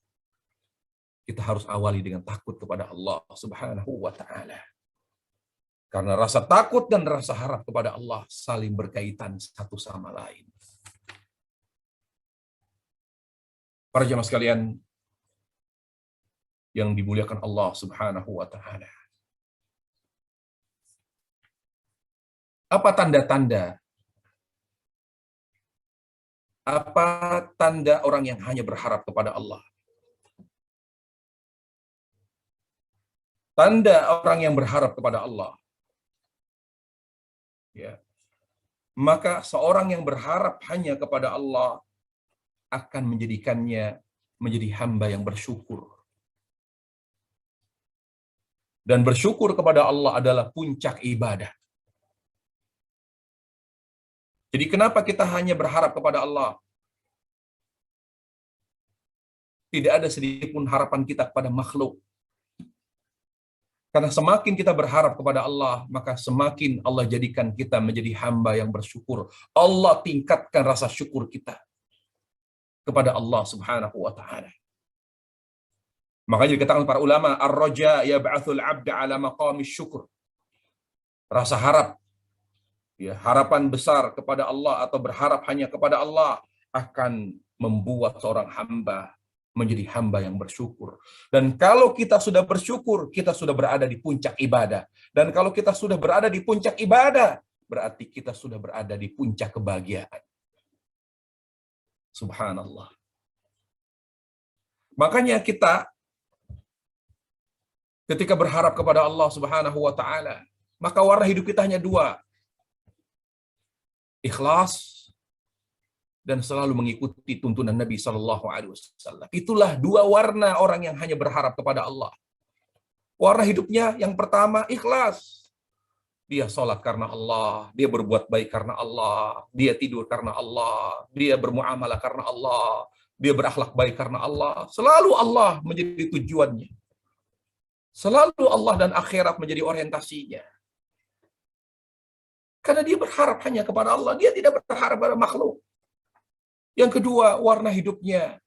kita harus awali dengan takut kepada Allah Subhanahu wa taala. Karena rasa takut dan rasa harap kepada Allah saling berkaitan satu sama lain. Para jemaah sekalian yang dimuliakan Allah Subhanahu wa taala. Apa tanda-tanda? Apa tanda orang yang hanya berharap kepada Allah? Tanda orang yang berharap kepada Allah. Ya. Maka seorang yang berharap hanya kepada Allah akan menjadikannya menjadi hamba yang bersyukur. Dan bersyukur kepada Allah adalah puncak ibadah. Jadi kenapa kita hanya berharap kepada Allah? Tidak ada sedikit pun harapan kita kepada makhluk. Karena semakin kita berharap kepada Allah, maka semakin Allah jadikan kita menjadi hamba yang bersyukur. Allah tingkatkan rasa syukur kita kepada Allah Subhanahu wa taala. Makanya dikatakan para ulama, ar-raja yab'atsul 'abda 'ala maqamis syukur. Rasa harap, ya, harapan besar kepada Allah atau berharap hanya kepada Allah akan membuat seorang hamba menjadi hamba yang bersyukur. Dan kalau kita sudah bersyukur, kita sudah berada di puncak ibadah. Dan kalau kita sudah berada di puncak ibadah, berarti kita sudah berada di puncak kebahagiaan. Subhanallah. Makanya kita ketika berharap kepada Allah Subhanahu wa taala, maka warna hidup kita hanya dua. Ikhlas dan selalu mengikuti tuntunan Nabi Shallallahu Alaihi Wasallam. Itulah dua warna orang yang hanya berharap kepada Allah. Warna hidupnya yang pertama ikhlas. Dia sholat karena Allah, dia berbuat baik karena Allah, dia tidur karena Allah, dia bermuamalah karena Allah, dia berakhlak baik karena Allah. Selalu Allah menjadi tujuannya. Selalu Allah dan akhirat menjadi orientasinya. Karena dia berharap hanya kepada Allah, dia tidak berharap pada makhluk. Yang kedua, warna hidupnya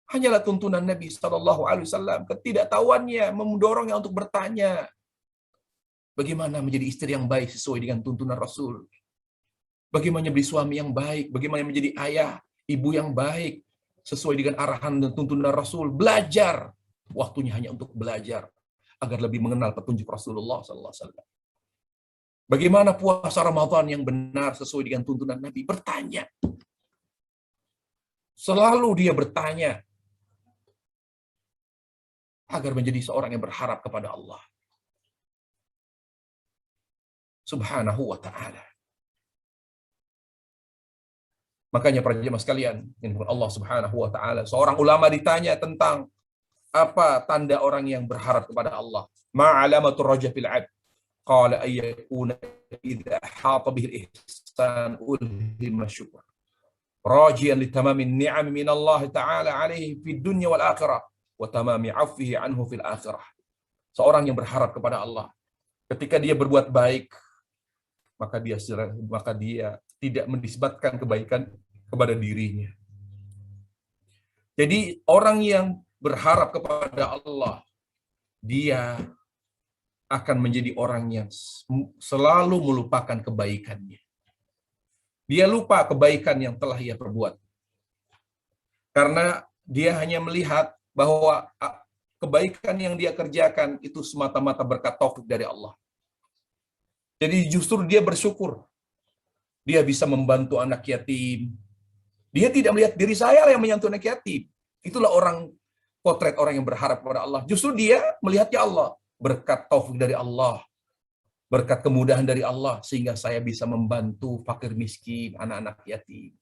hanyalah tuntunan Nabi Shallallahu Alaihi Wasallam. Ketidaktahuannya mendorongnya untuk bertanya, bagaimana menjadi istri yang baik sesuai dengan tuntunan Rasul? Bagaimana menjadi suami yang baik? Bagaimana menjadi ayah, ibu yang baik sesuai dengan arahan dan tuntunan Rasul? Belajar, waktunya hanya untuk belajar agar lebih mengenal petunjuk Rasulullah Sallallahu Alaihi Wasallam. Bagaimana puasa Ramadan yang benar sesuai dengan tuntunan Nabi? Bertanya. Selalu dia bertanya agar menjadi seorang yang berharap kepada Allah Subhanahu wa ta'ala. Makanya para jemaah sekalian, Allah Subhanahu wa ta'ala, seorang ulama ditanya tentang apa tanda orang yang berharap kepada Allah. Ma'alamatur raja fil 'abd. Qala ayyakuna idza hata bihi al-ihsan ulhima syukur. Rajian li tamamin ni'am min Allah Ta'ala alaihi fid dunya wal akhirah wa tamami 'afwihi anhu fil akhirah. Seorang yang berharap kepada Allah, ketika dia berbuat baik, maka dia tidak menisbatkan kebaikan kepada dirinya. Jadi orang yang berharap kepada Allah, dia akan menjadi orang yang selalu melupakan kebaikannya. Dia lupa kebaikan yang telah ia perbuat. Karena dia hanya melihat bahwa kebaikan yang dia kerjakan itu semata-mata berkat taufik dari Allah. Jadi justru dia bersyukur. Dia bisa membantu anak yatim. Dia tidak melihat diri saya yang menyentuh anak yatim. Itulah potret orang yang berharap kepada Allah. Justru dia melihatnya Allah. Berkat taufik dari Allah. Berkat kemudahan dari Allah, sehingga saya bisa membantu fakir miskin, anak-anak yatim.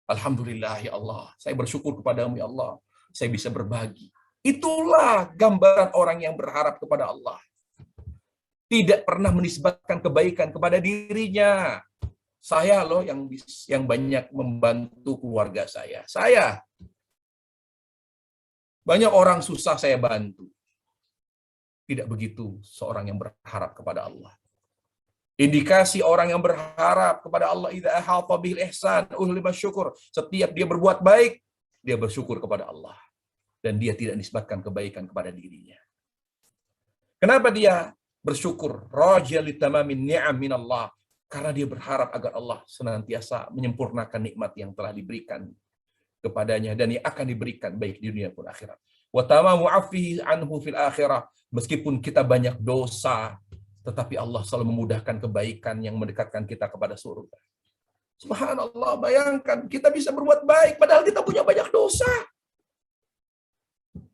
Alhamdulillah ya Allah, saya bersyukur kepadamu ya Allah, saya bisa berbagi. Itulah gambaran orang yang berharap kepada Allah. Tidak pernah menisbatkan kebaikan kepada dirinya. Saya loh yang banyak membantu keluarga saya. Saya. Banyak orang susah saya bantu. Tidak begitu seorang yang berharap kepada Allah. Indikasi orang yang berharap kepada Allah, idza ahata bil ihsan ulima syukur. Setiap dia berbuat baik, dia bersyukur kepada Allah. dan dia tidak nisbatkan kebaikan kepada dirinya. Kenapa dia bersyukur? Raja li tamamin ni'am minallah. Karena dia berharap agar Allah senantiasa menyempurnakan nikmat yang telah diberikan kepadanya dan yang akan diberikan baik di dunia pun akhirat. Wa tamamu afihi anhu fil akhirah. Meskipun kita banyak dosa, tetapi Allah selalu memudahkan kebaikan yang mendekatkan kita kepada surga. Subhanallah, bayangkan kita bisa berbuat baik padahal kita punya banyak dosa.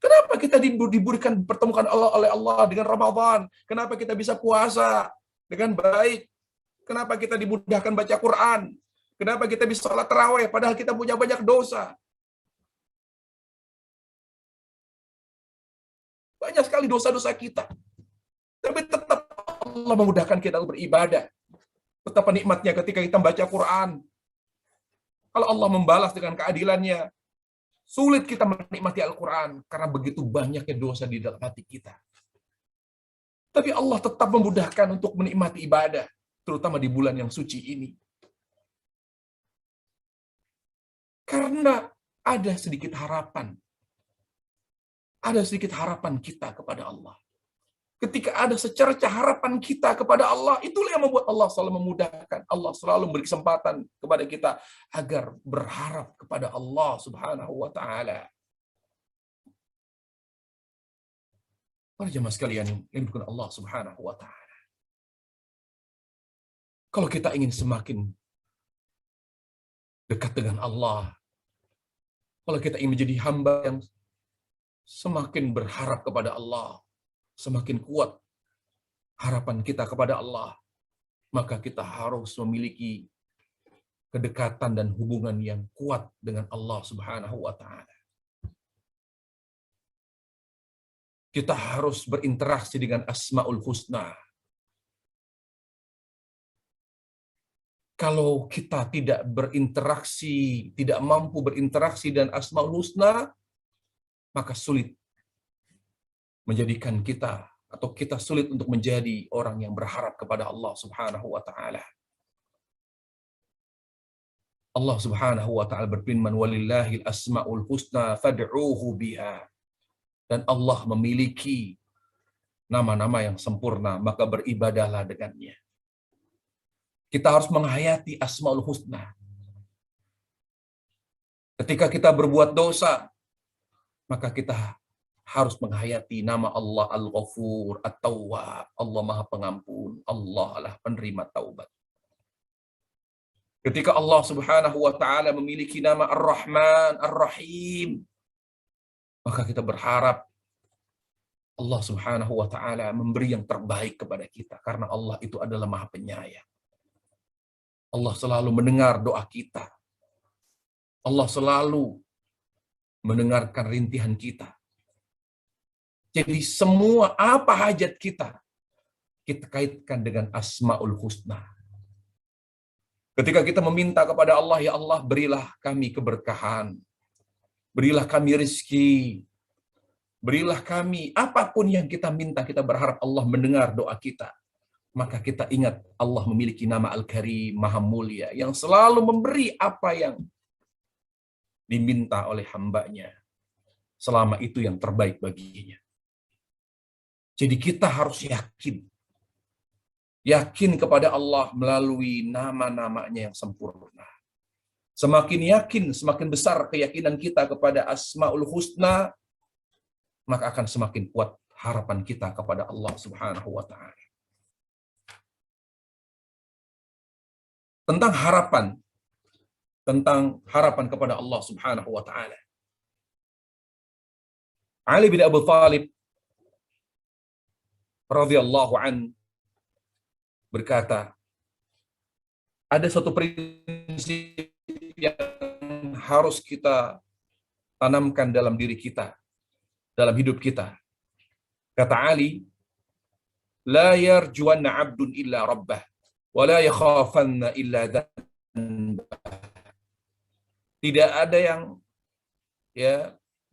Kenapa kita diberikan pertemukan Allah oleh Allah dengan Ramadan? Kenapa kita bisa puasa dengan baik? Kenapa kita dimudahkan baca Quran? Kenapa kita bisa sholat tarawih padahal kita punya banyak dosa? Banyak sekali dosa-dosa kita. Tapi tetap Allah memudahkan kita untuk beribadah. Betapa nikmatnya ketika kita membaca Quran. Kalau Allah membalas dengan keadilannya, sulit kita menikmati Al-Quran karena begitu banyaknya dosa di dalam hati kita. Tapi Allah tetap memudahkan untuk menikmati ibadah, terutama di bulan yang suci ini. Karena ada sedikit harapan. Ada sedikit harapan kita kepada Allah. Ketika ada secerca harapan kita kepada Allah, itulah yang membuat Allah selalu memudahkan. Allah selalu memberi kesempatan kepada kita agar berharap kepada Allah Subhanahu wa taala. Para jemaah sekalian yang dimuliakan Allah Subhanahu wa taala. Kalau kita ingin semakin dekat dengan Allah, kalau kita ingin menjadi hamba yang semakin berharap kepada Allah, semakin kuat harapan kita kepada Allah, maka kita harus memiliki kedekatan dan hubungan yang kuat dengan Allah Subhanahu wa taala. Kita harus berinteraksi dengan Asmaul Husna. Kalau kita tidak berinteraksi, tidak mampu berinteraksi dengan Asmaul Husna, maka sulit menjadikan kita atau kita sulit untuk menjadi orang yang berharap kepada Allah Subhanahu wa taala. Allah Subhanahu wa taala berfirman, "Walillahil asmaul husna fad'uuhu biha." Dan Allah memiliki nama-nama yang sempurna, maka beribadahlah dengannya. Kita harus menghayati Asmaul Husna. Ketika kita berbuat dosa, maka kita harus menghayati nama Allah Al-Ghafur, At-Tawwab, Allah Maha Pengampun, Allah adalah penerima taubat. Ketika Allah Subhanahu wa taala memiliki nama Ar-Rahman, Ar-Rahim, maka kita berharap Allah Subhanahu wa taala memberi yang terbaik kepada kita karena Allah itu adalah Maha Penyayang. Allah selalu mendengar doa kita. Allah selalu mendengarkan rintihan kita. Jadi semua apa hajat kita kaitkan dengan Asmaul Husna. Ketika kita meminta kepada Allah, ya Allah berilah kami keberkahan, berilah kami rezeki, berilah kami apapun yang kita minta, kita berharap Allah mendengar doa kita. Maka kita ingat Allah memiliki nama Al-Karim, Maha Mulia, yang selalu memberi apa yang diminta oleh hambanya, selama itu yang terbaik baginya. Jadi kita harus yakin kepada Allah melalui nama-namanya yang sempurna. Semakin yakin, semakin besar keyakinan kita kepada Asmaul Husna, maka akan semakin kuat harapan kita kepada Allah Subhanahu wa taala. Tentang harapan kepada Allah Subhanahu wa taala. Ali bin Abi Thalib radhiyallahu an berkata, ada satu prinsip yang harus kita tanamkan dalam diri kita, dalam hidup kita. Kata Ali, la yarjuwanna 'abdun illa rabbah wa la yakhafanna illa dhanbah. Tidak ada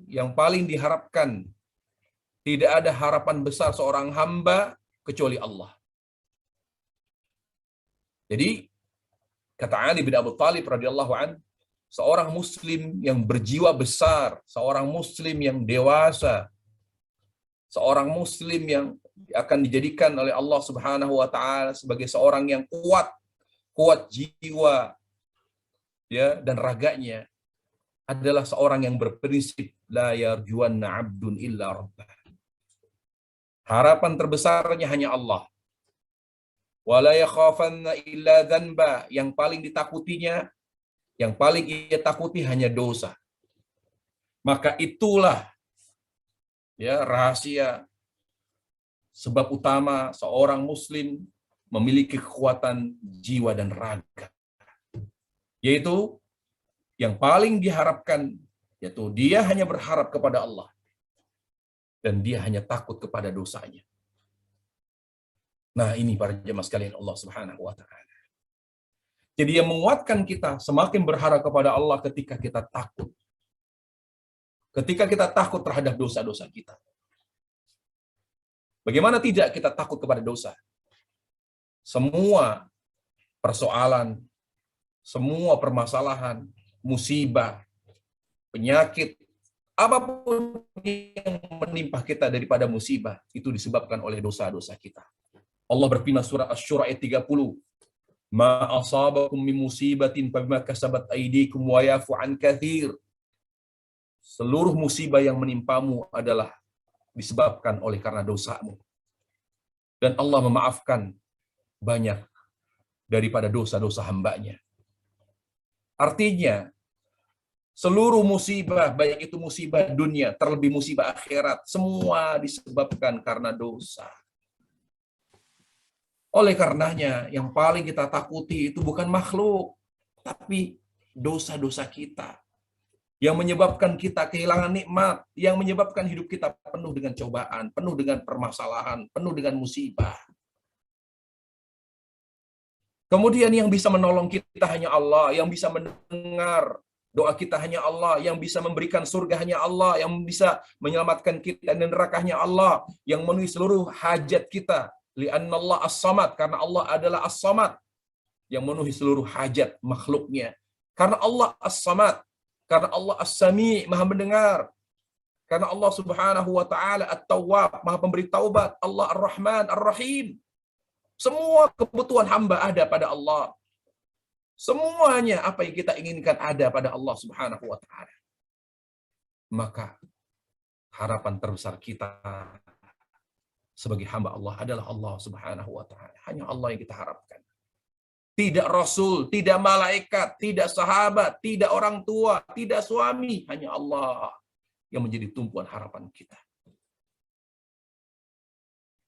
yang paling diharapkan, tidak ada harapan besar seorang hamba kecuali Allah. Jadi kata Ali bin Abi Thalib radhiyallahu an, seorang muslim yang berjiwa besar, seorang muslim yang dewasa, seorang muslim yang akan dijadikan oleh Allah Subhanahu wa taala sebagai seorang yang kuat jiwa ya dan raganya, adalah seorang yang berprinsip la yarjuanna 'abdun illa rabbah. Harapan terbesarnya hanya Allah. Wala yakhafanna illa dzanba, yang paling ditakutinya, yang paling ia takuti hanya dosa. Maka itulah ya rahasia sebab utama seorang muslim memiliki kekuatan jiwa dan raga. Yaitu yang paling diharapkan, yaitu dia hanya berharap kepada Allah dan dia hanya takut kepada dosanya. Nah, ini para jemaah sekalian Allah Subhanahu wa taala. Jadi yang menguatkan kita semakin berharap kepada Allah ketika kita takut. Ketika kita takut terhadap dosa-dosa kita. Bagaimana tidak kita takut kepada dosa? Semua persoalan, semua permasalahan, musibah, penyakit, apapun yang menimpa kita daripada musibah, itu disebabkan oleh dosa-dosa kita. Allah berfirman surah Asy-Syura ayat 30, "Ma asabakum min musibatin fabima kasabat aydikum wa yafu an katsir." Seluruh musibah yang menimpamu adalah disebabkan oleh karena dosamu. Dan Allah memaafkan banyak daripada dosa-dosa hambanya. Artinya, seluruh musibah, baik itu musibah dunia, terlebih musibah akhirat, semua disebabkan karena dosa. Oleh karenanya, yang paling kita takuti itu bukan makhluk, tapi dosa-dosa kita. Yang menyebabkan kita kehilangan nikmat, yang menyebabkan hidup kita penuh dengan cobaan, penuh dengan permasalahan, penuh dengan musibah. Kemudian yang bisa menolong kita hanya Allah, yang bisa mendengar doa kita hanya Allah, yang bisa memberikan surga hanya Allah, yang bisa menyelamatkan kita dari neraka hanya Allah, yang memenuhi seluruh hajat kita. Li'anna Allah as-samad, karena Allah adalah as-samad, yang memenuhi seluruh hajat makhluknya. Karena Allah as-samad, karena Allah as-sami', maha mendengar. Karena Allah Subhanahu wa taala at-tawwab, maha pemberi taubat. Allah ar-Rahman ar-Rahim. Semua kebutuhan hamba ada pada Allah. Semuanya apa yang kita inginkan ada pada Allah Subhanahu wa taala. Maka harapan terbesar kita sebagai hamba Allah adalah Allah Subhanahu wa taala. Hanya Allah yang kita harapkan. Tidak rasul, tidak malaikat, tidak sahabat, tidak orang tua, tidak suami, hanya Allah yang menjadi tumpuan harapan kita.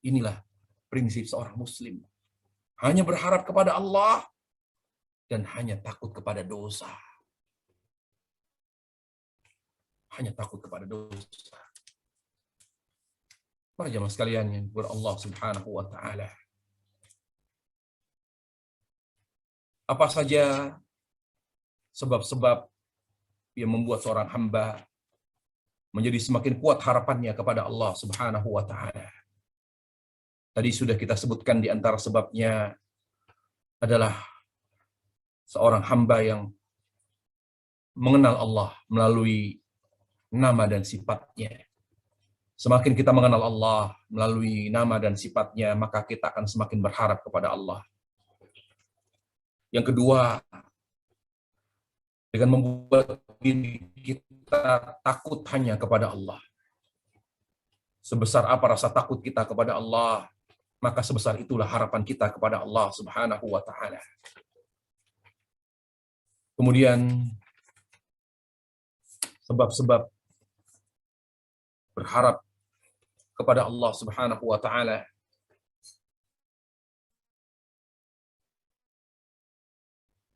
Inilah prinsip seorang muslim. Hanya berharap kepada Allah dan hanya takut kepada dosa. Hanya takut kepada dosa. Para jemaah sekalian yang Allah Subhanahu wa taala. Apa saja sebab-sebab yang membuat seorang hamba menjadi semakin kuat harapannya kepada Allah Subhanahu wa taala? Tadi sudah kita sebutkan di antara sebabnya adalah seorang hamba yang mengenal Allah melalui nama dan sifatnya. Semakin kita mengenal Allah melalui nama dan sifatnya, maka kita akan semakin berharap kepada Allah. Yang kedua, dengan membuat diri kita takut hanya kepada Allah. Sebesar apa rasa takut kita kepada Allah, maka sebesar itulah harapan kita kepada Allah Subhanahu wa taala. Kemudian sebab-sebab berharap kepada Allah Subhanahu wa taala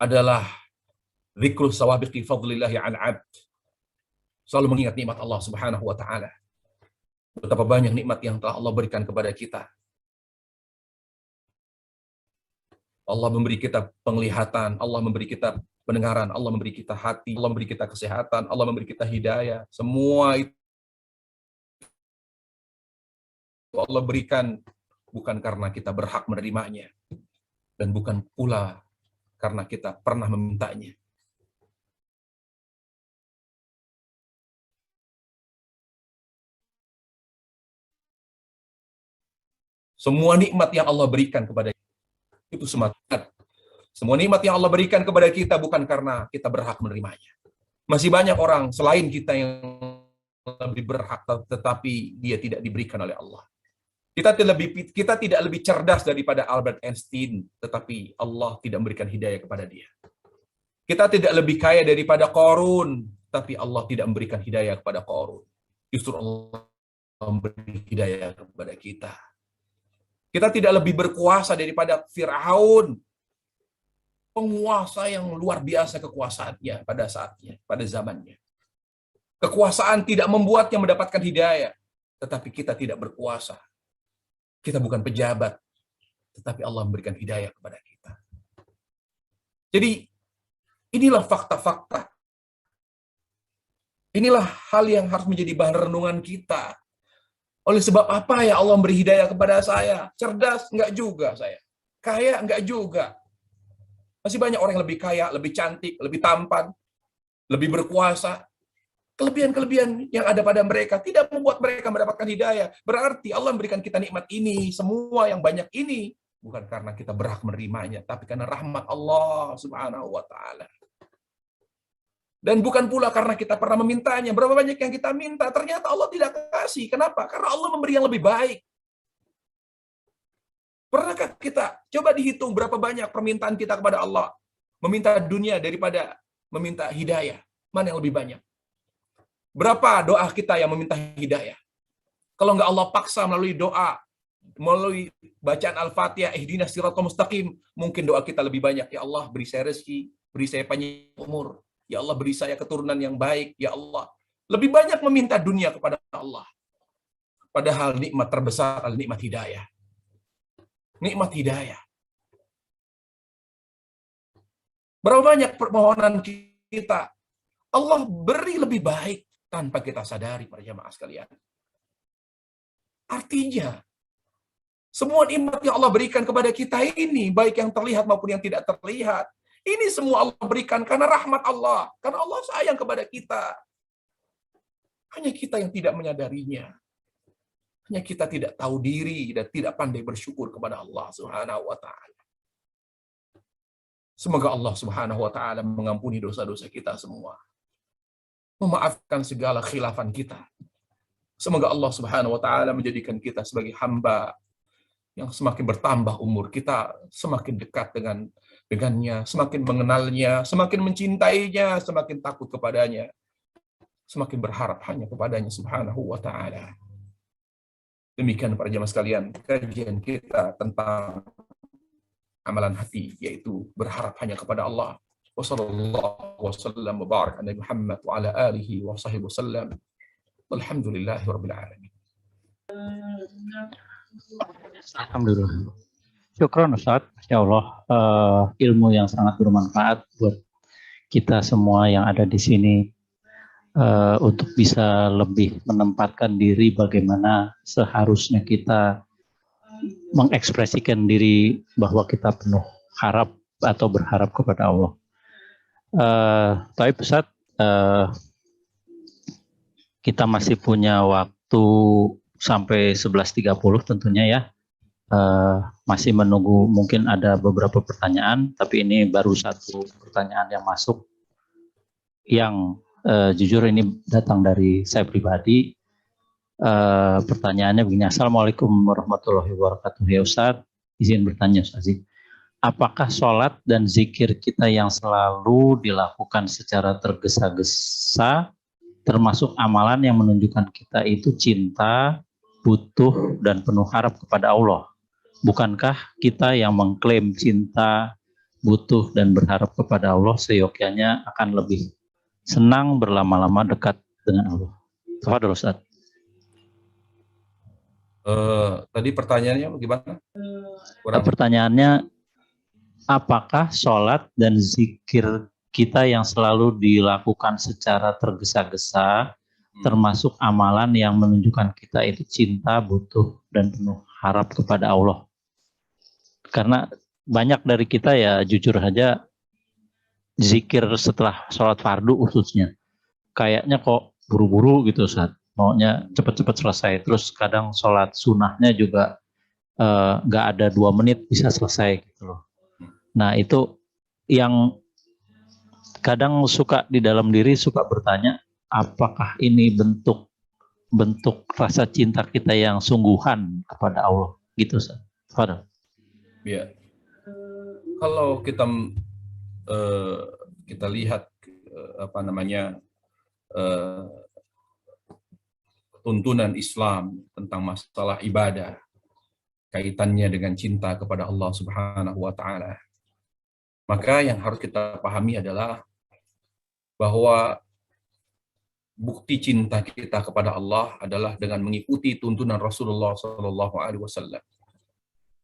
adalah zikrul sawabiqi fadlillahi 'ala 'abd. Selalu mengingat nikmat Allah Subhanahu wa taala. Betapa banyak nikmat yang telah Allah berikan kepada kita. Allah memberi kita penglihatan, Allah memberi kita pendengaran, Allah memberi kita hati, Allah memberi kita kesehatan, Allah memberi kita hidayah. Semua itu Allah berikan bukan karena kita berhak menerimanya dan bukan pula karena kita pernah memintanya. Semua nikmat yang Allah berikan kepada kita, itu semata. Semua nikmat yang Allah berikan kepada kita bukan karena kita berhak menerimanya. Masih banyak orang selain kita yang lebih berhak, tetapi dia tidak diberikan oleh Allah. Kita tidak lebih cerdas daripada Albert Einstein, tetapi Allah tidak memberikan hidayah kepada dia. Kita tidak lebih kaya daripada Qarun, tapi Allah tidak memberikan hidayah kepada Qarun. Justru Allah memberi hidayah kepada kita. Kita tidak lebih berkuasa daripada Fir'aun, penguasa yang luar biasa kekuasaannya pada saatnya, pada zamannya. Kekuasaan tidak membuatnya mendapatkan hidayah, tetapi kita tidak berkuasa. Kita bukan pejabat, tetapi Allah memberikan hidayah kepada kita. Jadi, inilah fakta-fakta. Inilah hal yang harus menjadi bahan renungan kita. Oleh sebab apa ya Allah memberi hidayah kepada saya? Cerdas? Enggak juga saya. Kaya? Enggak juga. Masih banyak orang yang lebih kaya, lebih cantik, lebih tampan, lebih berkuasa. Kelebihan-kelebihan yang ada pada mereka tidak membuat mereka mendapatkan hidayah. Berarti Allah memberikan kita nikmat ini, semua yang banyak ini, bukan karena kita berhak menerimanya, tapi karena rahmat Allah Subhanahu wa Ta'ala. Dan bukan pula karena kita pernah memintanya. Berapa banyak yang kita minta, ternyata Allah tidak kasih. Kenapa? Karena Allah memberi yang lebih baik. Pernahkah kita coba dihitung berapa banyak permintaan kita kepada Allah? Meminta dunia daripada meminta hidayah. Mana yang lebih banyak? Berapa doa kita yang meminta hidayah? Kalau nggak Allah paksa melalui doa, melalui bacaan Al-Fatihah, ihdinas siratal mustaqim, mungkin doa kita lebih banyak. Ya Allah, beri saya rezeki, beri saya panjang umur. Ya Allah, beri saya keturunan yang baik. Ya Allah, lebih banyak meminta dunia kepada Allah. Padahal nikmat terbesar adalah nikmat hidayah. Nikmat hidayah. Berapa banyak permohonan kita, Allah beri lebih baik tanpa kita sadari, para jamaah sekalian. Artinya, semua nikmat yang Allah berikan kepada kita ini, baik yang terlihat maupun yang tidak terlihat, ini semua Allah berikan karena rahmat Allah. Karena Allah sayang kepada kita. Hanya kita yang tidak menyadarinya. Hanya kita tidak tahu diri dan tidak pandai bersyukur kepada Allah Subhanahu wa Ta'ala. Semoga Allah Subhanahu wa Ta'ala mengampuni dosa-dosa kita semua, memaafkan segala khilafan kita. Semoga Allah Subhanahu wa Ta'ala menjadikan kita sebagai hamba yang semakin bertambah umur kita, semakin dekat dengannya, semakin mengenalnya, semakin mencintainya, semakin takut kepadanya, semakin berharap hanya kepadanya Subhanahu wa Ta'ala. Demikian para jemaah sekalian, kajian kita tentang amalan hati, yaitu berharap hanya kepada Allah. Wassallallahu wasallam wa baraka ala Muhammad wa ala alihi wa sahbihi wasallam. Walhamdulillahi rabbil alamin. Alhamdulillah. Syukran Ustaz, Masya Allah, ilmu yang sangat bermanfaat buat kita semua yang ada di sini, untuk bisa lebih menempatkan diri bagaimana seharusnya kita mengekspresikan diri bahwa kita penuh harap atau berharap kepada Allah. Tapi Ustaz, kita masih punya waktu sampai 11.30 tentunya ya. Masih menunggu, mungkin ada beberapa pertanyaan, tapi ini baru satu pertanyaan yang masuk, yang jujur ini datang dari saya pribadi. Pertanyaannya begini. Assalamualaikum warahmatullahi wabarakatuh. Ya Ustaz, izin bertanya Ustaz, apakah sholat dan zikir kita yang selalu dilakukan secara tergesa-gesa termasuk amalan yang menunjukkan kita itu cinta, butuh, dan penuh harap kepada Allah? Bukankah kita yang mengklaim cinta, butuh, dan berharap kepada Allah seyogyanya akan lebih senang berlama-lama dekat dengan Allah? Tafadhol Ustaz. Tadi pertanyaannya gimana? Pertanyaannya, apakah sholat dan zikir kita yang selalu dilakukan secara tergesa-gesa termasuk amalan yang menunjukkan kita itu cinta, butuh, dan penuh harap kepada Allah? Karena banyak dari kita ya jujur saja zikir setelah sholat fardu khususnya kayaknya kok buru-buru gitu Ustaz, maunya cepat-cepat selesai. Terus kadang sholat sunnahnya juga nggak ada 2 menit bisa selesai gitu loh. Nah itu yang kadang suka di dalam diri suka bertanya, apakah ini bentuk rasa cinta kita yang sungguhan kepada Allah gitu, Ustaz. Fadal. Ya, kalau kita lihat apa namanya tuntunan Islam tentang masalah ibadah, kaitannya dengan cinta kepada Allah Subhanahu wa taala. Maka yang harus kita pahami adalah bahwa bukti cinta kita kepada Allah adalah dengan mengikuti tuntunan Rasulullah Shallallahu alaihi wasallam.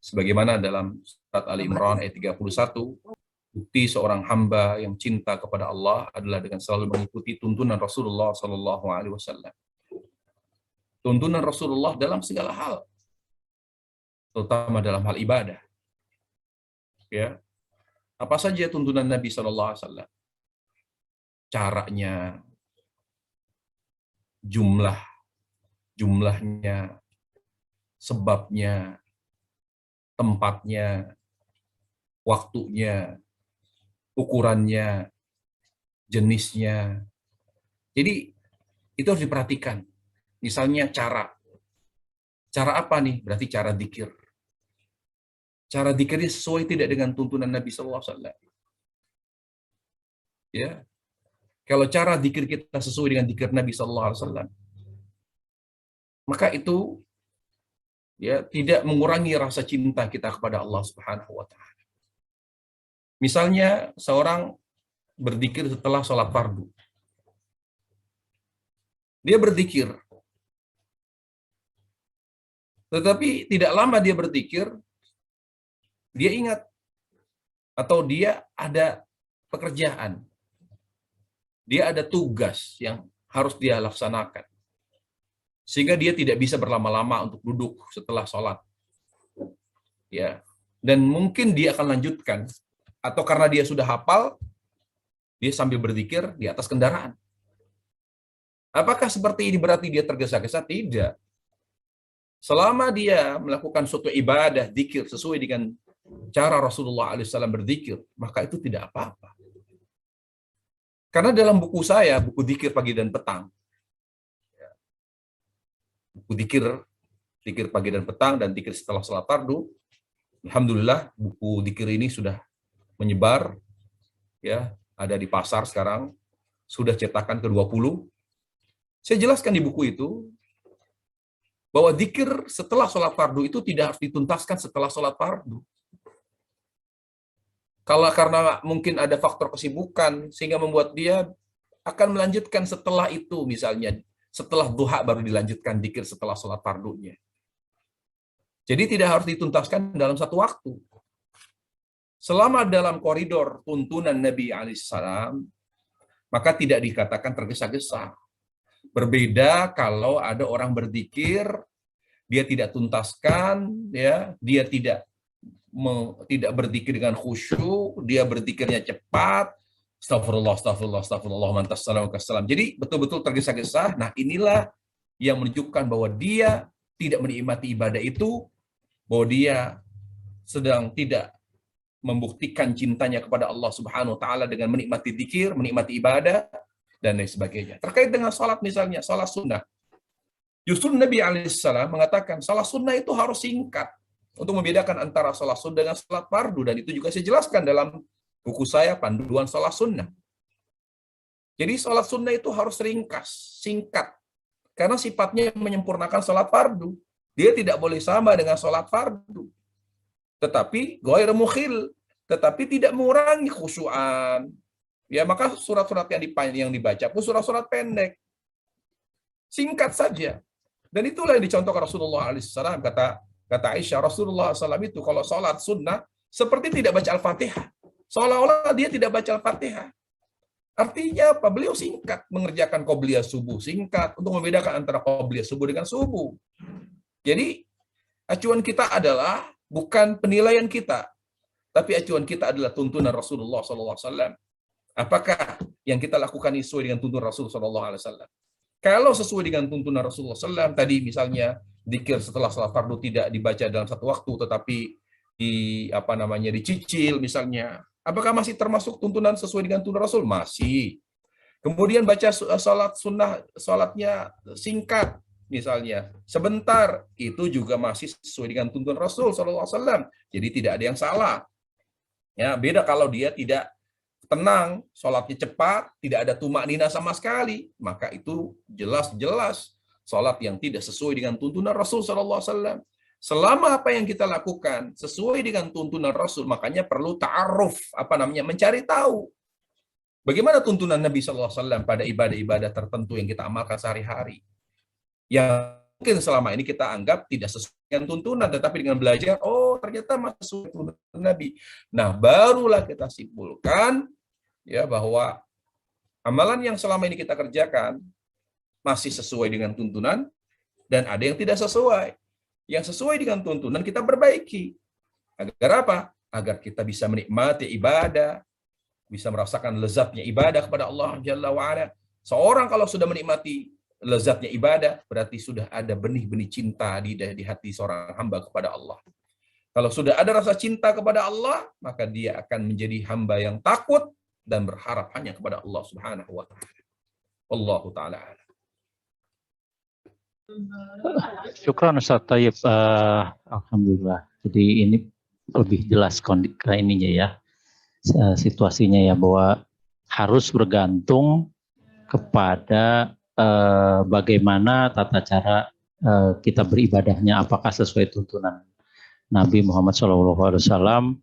Sebagaimana dalam surat Ali Imran ayat 31, bukti seorang hamba yang cinta kepada Allah adalah dengan selalu mengikuti tuntunan Rasulullah Shallallahu alaihi wasallam. Tuntunan Rasulullah dalam segala hal, terutama dalam hal ibadah. Ya. Apa saja tuntunan Nabi Shallallahu alaihi wasallam? Caranya, jumlahnya, sebabnya, tempatnya, waktunya, ukurannya, jenisnya. Jadi itu harus diperhatikan. Misalnya cara apa nih? Berarti cara dzikir. Cara dzikirnya sesuai tidak dengan tuntunan Nabi Sallallahu Alaihi Wasallam. Ya, kalau cara dzikir kita sesuai dengan dzikir Nabi Sallallahu Alaihi Wasallam, maka itu ya tidak mengurangi rasa cinta kita kepada Allah Subhanahu Wa Taala. Misalnya seorang berzikir setelah sholat fardu, dia berzikir, tetapi tidak lama dia berzikir, dia ingat atau dia ada pekerjaan, dia ada tugas yang harus dia laksanakan, sehingga dia tidak bisa berlama-lama untuk duduk setelah sholat. Ya, dan mungkin dia akan lanjutkan, atau karena dia sudah hafal, dia sambil berzikir di atas kendaraan. Apakah seperti ini berarti dia tergesa-gesa? Tidak. Selama dia melakukan suatu ibadah, zikir sesuai dengan cara Rasulullah SAW berzikir, maka itu tidak apa-apa. Karena dalam buku saya, buku zikir pagi dan petang, buku zikir pagi dan petang dan zikir setelah sholat fardu, alhamdulillah buku zikir ini sudah menyebar, ya, ada di pasar sekarang, sudah cetakan ke-20. Saya jelaskan di buku itu bahwa zikir setelah sholat fardu itu tidak harus dituntaskan setelah sholat fardu. Kalau karena mungkin ada faktor kesibukan sehingga membuat dia akan melanjutkan setelah itu, misalnya setelah duha baru dilanjutkan zikir setelah sholat fardunya. Jadi tidak harus dituntaskan dalam satu waktu. Selama dalam koridor tuntunan Nabi alaihissalam, maka tidak dikatakan tergesa-gesa. Berbeda kalau ada orang berzikir, dia tidak tuntaskan, ya, dia tidak berzikir dengan khusyuk, dia berzikirnya cepat, astagfirullah, astagfirullah, astagfirullah, mantas salam kassalam. Jadi betul-betul tergesa-gesa. Nah, inilah yang menunjukkan bahwa dia tidak menikmati ibadah itu, bahwa dia sedang tidak membuktikan cintanya kepada Allah Subhanahu wa taala dengan menikmati zikir, menikmati ibadah dan lain sebagainya. Terkait dengan salat misalnya, salat sunnah. Justru Nabi alaihissalam mengatakan salat sunnah itu harus singkat untuk membedakan antara salat sunnah dengan salat fardu, dan itu juga saya jelaskan dalam buku saya Panduan Salat Sunnah. Jadi salat sunnah itu harus ringkas, singkat, karena sifatnya menyempurnakan salat fardu. Dia tidak boleh sama dengan salat fardu. Tetapi ghair mukhil, tetapi tidak mengurangi khusyuan. Ya, maka surat-surat yang dibaca pun surat-surat pendek. Singkat saja. Dan itulah yang dicontohkan Rasulullah SAW. Kata Aisyah, Rasulullah SAW itu kalau sholat sunnah, seperti tidak baca Al-Fatihah. Seolah-olah dia tidak baca Al-Fatihah. Artinya apa? Beliau singkat mengerjakan qobliyah subuh. Singkat untuk membedakan antara qobliyah subuh dengan subuh. Jadi, acuan kita adalah bukan penilaian kita, tapi acuan kita adalah tuntunan Rasulullah SAW. Apakah yang kita lakukan sesuai dengan tuntunan Rasulullah SAW? Kalau sesuai dengan tuntunan Rasulullah SAW, tadi misalnya Zikir setelah salat fardu tidak dibaca dalam satu waktu, tetapi dicicil misalnya. Apakah masih termasuk tuntunan sesuai dengan tuntunan Rasul? Masih. Kemudian baca salat sunnah, salatnya singkat misalnya, sebentar, itu juga masih sesuai dengan tuntunan Rasul SAW. Jadi tidak ada yang salah. Ya, beda kalau dia tidak tenang, sholatnya cepat, tidak ada tumak nina sama sekali, maka itu jelas-jelas sholat yang tidak sesuai dengan tuntunan Rasul SAW. Selama apa yang kita lakukan sesuai dengan tuntunan Rasul, makanya perlu ta'aruf, mencari tahu. Bagaimana tuntunan Nabi SAW pada ibadah-ibadah tertentu yang kita amalkan sehari-hari. Yang mungkin selama ini kita anggap tidak sesuai dengan tuntunan, tetapi dengan belajar, oh ternyata masih sesuai tuntunan Nabi. Nah, barulah kita simpulkan ya bahwa amalan yang selama ini kita kerjakan masih sesuai dengan tuntunan, dan ada yang tidak sesuai. Yang sesuai dengan tuntunan kita perbaiki. Agar apa? Agar kita bisa menikmati ibadah, bisa merasakan lezatnya ibadah kepada Allah Jalla wa'ala. Seorang kalau sudah menikmati lezatnya ibadah, berarti sudah ada benih-benih cinta di hati seorang hamba kepada Allah. Kalau sudah ada rasa cinta kepada Allah, maka dia akan menjadi hamba yang takut dan berharap hanya kepada Allah Subhanahu wa taala. Wallahu taala. Syukran Ustaz Thayyib. Alhamdulillah. Jadi ini lebih jelas ininya ya, situasinya ya, bahwa harus bergantung kepada bagaimana tata cara kita beribadahnya, apakah sesuai tuntunan Nabi Muhammad SAW,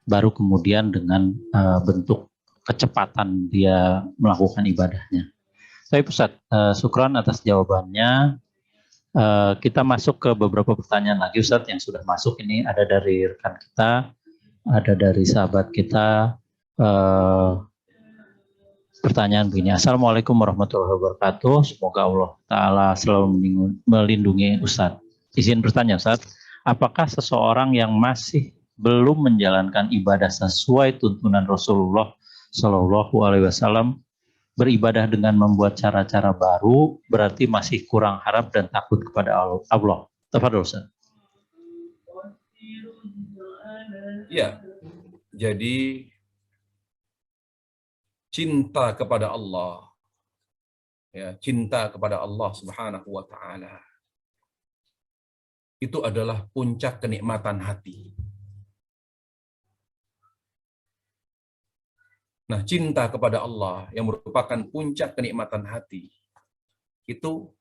baru kemudian dengan bentuk kecepatan dia melakukan ibadahnya. Saya Ustaz, syukran atas jawabannya. Kita masuk ke beberapa pertanyaan lagi Ustaz yang sudah masuk. Ini ada dari rekan kita, ada dari sahabat kita. Pertanyaan begini, Assalamualaikum warahmatullahi wabarakatuh. Semoga Allah Ta'ala selalu melindungi Ustaz. Izin bertanya Ustaz, apakah seseorang yang masih belum menjalankan ibadah sesuai tuntunan Rasulullah Shallallahu Alaihi Wasallam beribadah dengan membuat cara-cara baru, berarti masih kurang harap dan takut kepada Allah? Tafadhol Ustaz. Ya, jadi cinta kepada Allah, ya, cinta kepada Allah Subhanahu wa taala itu adalah puncak kenikmatan hati. Nah, cinta kepada Allah yang merupakan puncak kenikmatan hati itu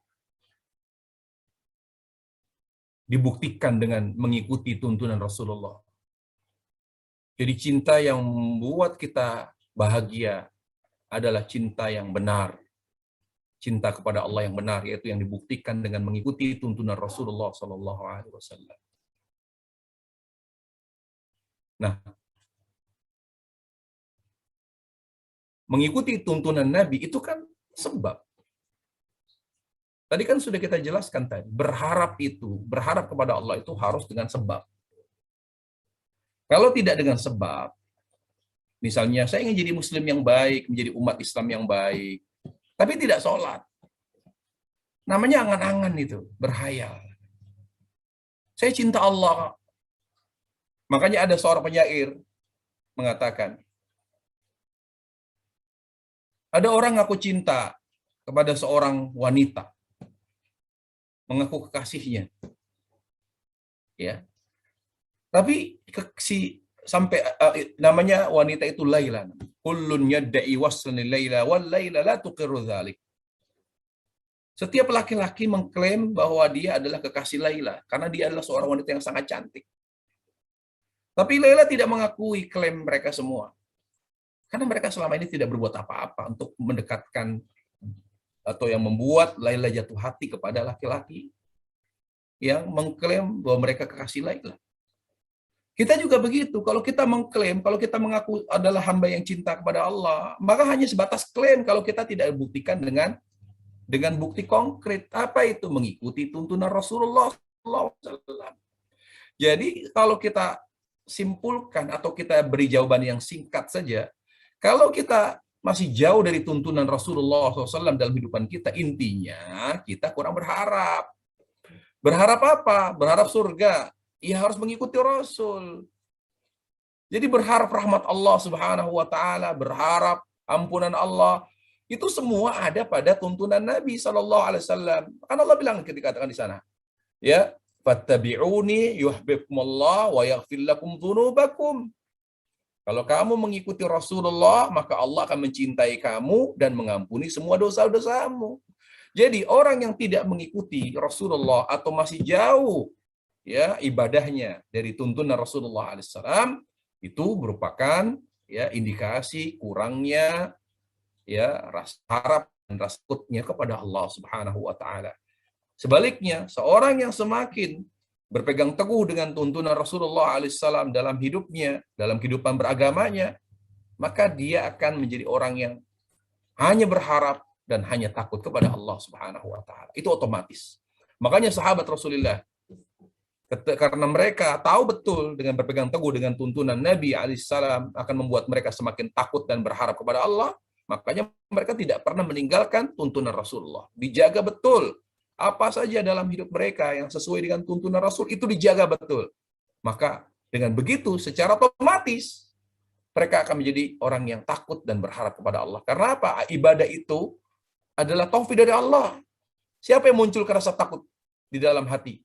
dibuktikan dengan mengikuti tuntunan Rasulullah. Jadi cinta yang membuat kita bahagia adalah cinta yang benar. Cinta kepada Allah yang benar, yaitu yang dibuktikan dengan mengikuti tuntunan Rasulullah SAW. Nah, mengikuti tuntunan Nabi itu kan sebab. Tadi kan sudah kita jelaskan tadi, berharap kepada Allah itu harus dengan sebab. Kalau tidak dengan sebab, misalnya saya ingin jadi muslim yang baik, menjadi umat Islam yang baik, tapi tidak sholat. Namanya angan-angan itu, berhayal. Saya cinta Allah. Makanya ada seorang penyair mengatakan, ada orang ngaku cinta kepada seorang wanita, mengaku kekasihnya, ya. Tapi sampai namanya wanita itu Laila. Kullun yadda'i waslan Laila wal Laila la tuqirru dzalik. Setiap laki-laki mengklaim bahwa dia adalah kekasih Laila karena dia adalah seorang wanita yang sangat cantik. Tapi Laila tidak mengakui klaim mereka semua. Karena mereka selama ini tidak berbuat apa-apa untuk mendekatkan atau yang membuat Laila jatuh hati kepada laki-laki yang mengklaim bahwa mereka kekasih Laila. Kita juga begitu. Kalau kita mengklaim, kalau kita mengaku adalah hamba yang cinta kepada Allah, maka hanya sebatas klaim kalau kita tidak buktikan dengan bukti konkret. Apa itu? Mengikuti tuntunan Rasulullah SAW. Jadi kalau kita simpulkan atau kita beri jawaban yang singkat saja, kalau kita masih jauh dari tuntunan Rasulullah SAW dalam kehidupan kita, intinya kita kurang berharap. Berharap apa? Berharap surga. Ia harus mengikuti Rasul. Jadi berharap rahmat Allah Subhanahu wa taala, berharap ampunan Allah, itu semua ada pada tuntunan Nabi sallallahu alaihi wasallam. Kan Allah bilang ketika katakan di sana, ya, fattabi'uni yuhibbukumullah wa yaghfir lakum dzunubakum. Kalau kamu mengikuti Rasulullah, maka Allah akan mencintai kamu dan mengampuni semua dosa-dosamu. Jadi orang yang tidak mengikuti Rasulullah atau masih jauh ya ibadahnya dari tuntunan Rasulullah alaihissalam, itu merupakan ya indikasi kurangnya ya rasa harap dan rasa takutnya kepada Allah Subhanahu wa taala. Sebaliknya, seorang yang semakin berpegang teguh dengan tuntunan Rasulullah alaihissalam dalam hidupnya, dalam kehidupan beragamanya, maka dia akan menjadi orang yang hanya berharap dan hanya takut kepada Allah Subhanahu wa taala. Itu otomatis. Makanya sahabat Rasulullah, karena mereka tahu betul dengan berpegang teguh dengan tuntunan Nabi alaihissalam akan membuat mereka semakin takut dan berharap kepada Allah, makanya mereka tidak pernah meninggalkan tuntunan Rasulullah. Dijaga betul. Apa saja dalam hidup mereka yang sesuai dengan tuntunan Rasul itu dijaga betul. Maka dengan begitu secara otomatis mereka akan menjadi orang yang takut dan berharap kepada Allah. Karena apa? Ibadah itu adalah taufik dari Allah. Siapa yang muncul rasa takut di dalam hati?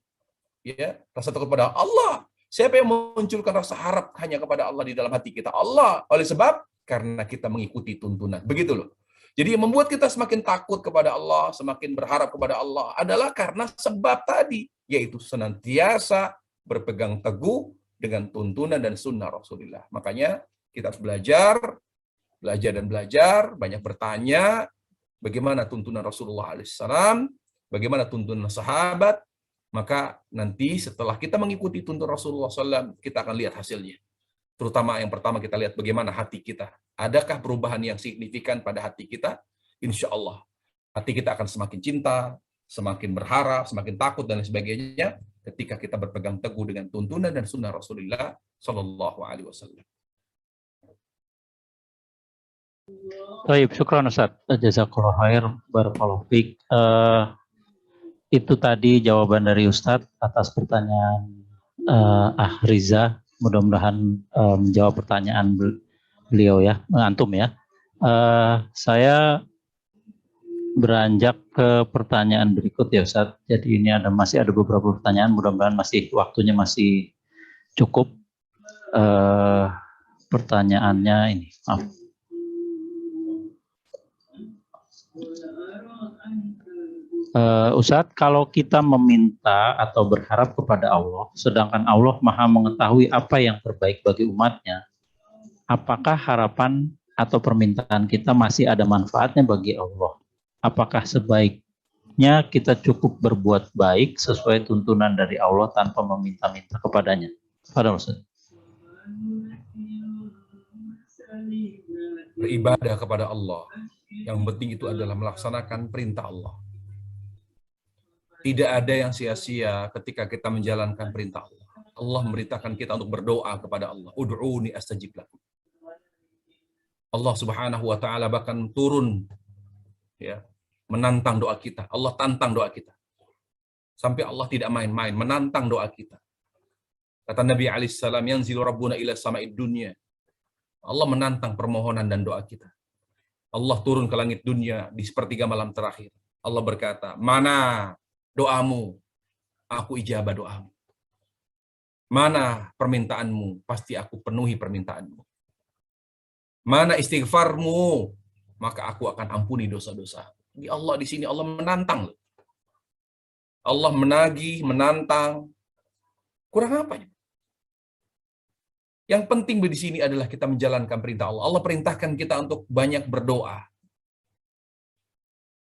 Ya, rasa takut pada Allah. Siapa yang munculkan rasa harap hanya kepada Allah di dalam hati kita? Allah. Oleh sebab karena kita mengikuti tuntunan. Begitu loh. Jadi yang membuat kita semakin takut kepada Allah, semakin berharap kepada Allah adalah karena sebab tadi, yaitu senantiasa berpegang teguh dengan tuntunan dan sunnah Rasulullah. Makanya kita harus belajar dan belajar, banyak bertanya bagaimana tuntunan Rasulullah alaihissalam, bagaimana tuntunan sahabat, maka nanti setelah kita mengikuti tuntunan Rasulullah SAW, kita akan lihat hasilnya. Terutama yang pertama kita lihat bagaimana hati kita. Adakah perubahan yang signifikan pada hati kita? Insya Allah. Hati kita akan semakin cinta, semakin berharap, semakin takut, dan lain sebagainya ketika kita berpegang teguh dengan tuntunan dan sunnah Rasulullah Sallallahu Alaihi Wasallam. Baik, syukran Ustaz. Jazakallahu khair, barakallahu fiik. Itu tadi jawaban dari Ustadz atas pertanyaan Riza. Mudah-mudahan menjawab pertanyaan beliau ya, antum ya. Saya beranjak ke pertanyaan berikut ya Ustadz. Jadi ini masih ada beberapa pertanyaan, mudah-mudahan waktunya masih cukup. Pertanyaannya ini, maaf. Ustadz, kalau kita meminta atau berharap kepada Allah, sedangkan Allah Maha mengetahui apa yang terbaik bagi umatnya, apakah harapan atau permintaan kita masih ada manfaatnya bagi Allah? Apakah sebaiknya kita cukup berbuat baik sesuai tuntunan dari Allah tanpa meminta-minta kepadanya? Pada Ustadz. Beribadah kepada Allah. Yang penting itu adalah melaksanakan perintah Allah. Tidak ada yang sia-sia ketika kita menjalankan perintah Allah. Allah memerintahkan kita untuk berdoa kepada Allah. Ud'uni astajib lakum. Allah Subhanahu wa taala bahkan turun ya, menantang doa kita. Allah tantang doa kita. Sampai Allah tidak main-main menantang doa kita. Kata Nabi alaihi salam, yanzilu rabbuna ila sama'id dunya. Allah menantang permohonan dan doa kita. Allah turun ke langit dunia di sepertiga malam terakhir. Allah berkata, "Mana doamu? Aku ijabah doamu. Mana permintaanmu? Pasti aku penuhi permintaanmu. Mana istighfarmu? Maka aku akan ampuni dosa-dosa." Di Allah di sini Allah menantang. Allah menagih, menantang. Kurang apa? Yang penting di sini adalah kita menjalankan perintah Allah. Allah perintahkan kita untuk banyak berdoa.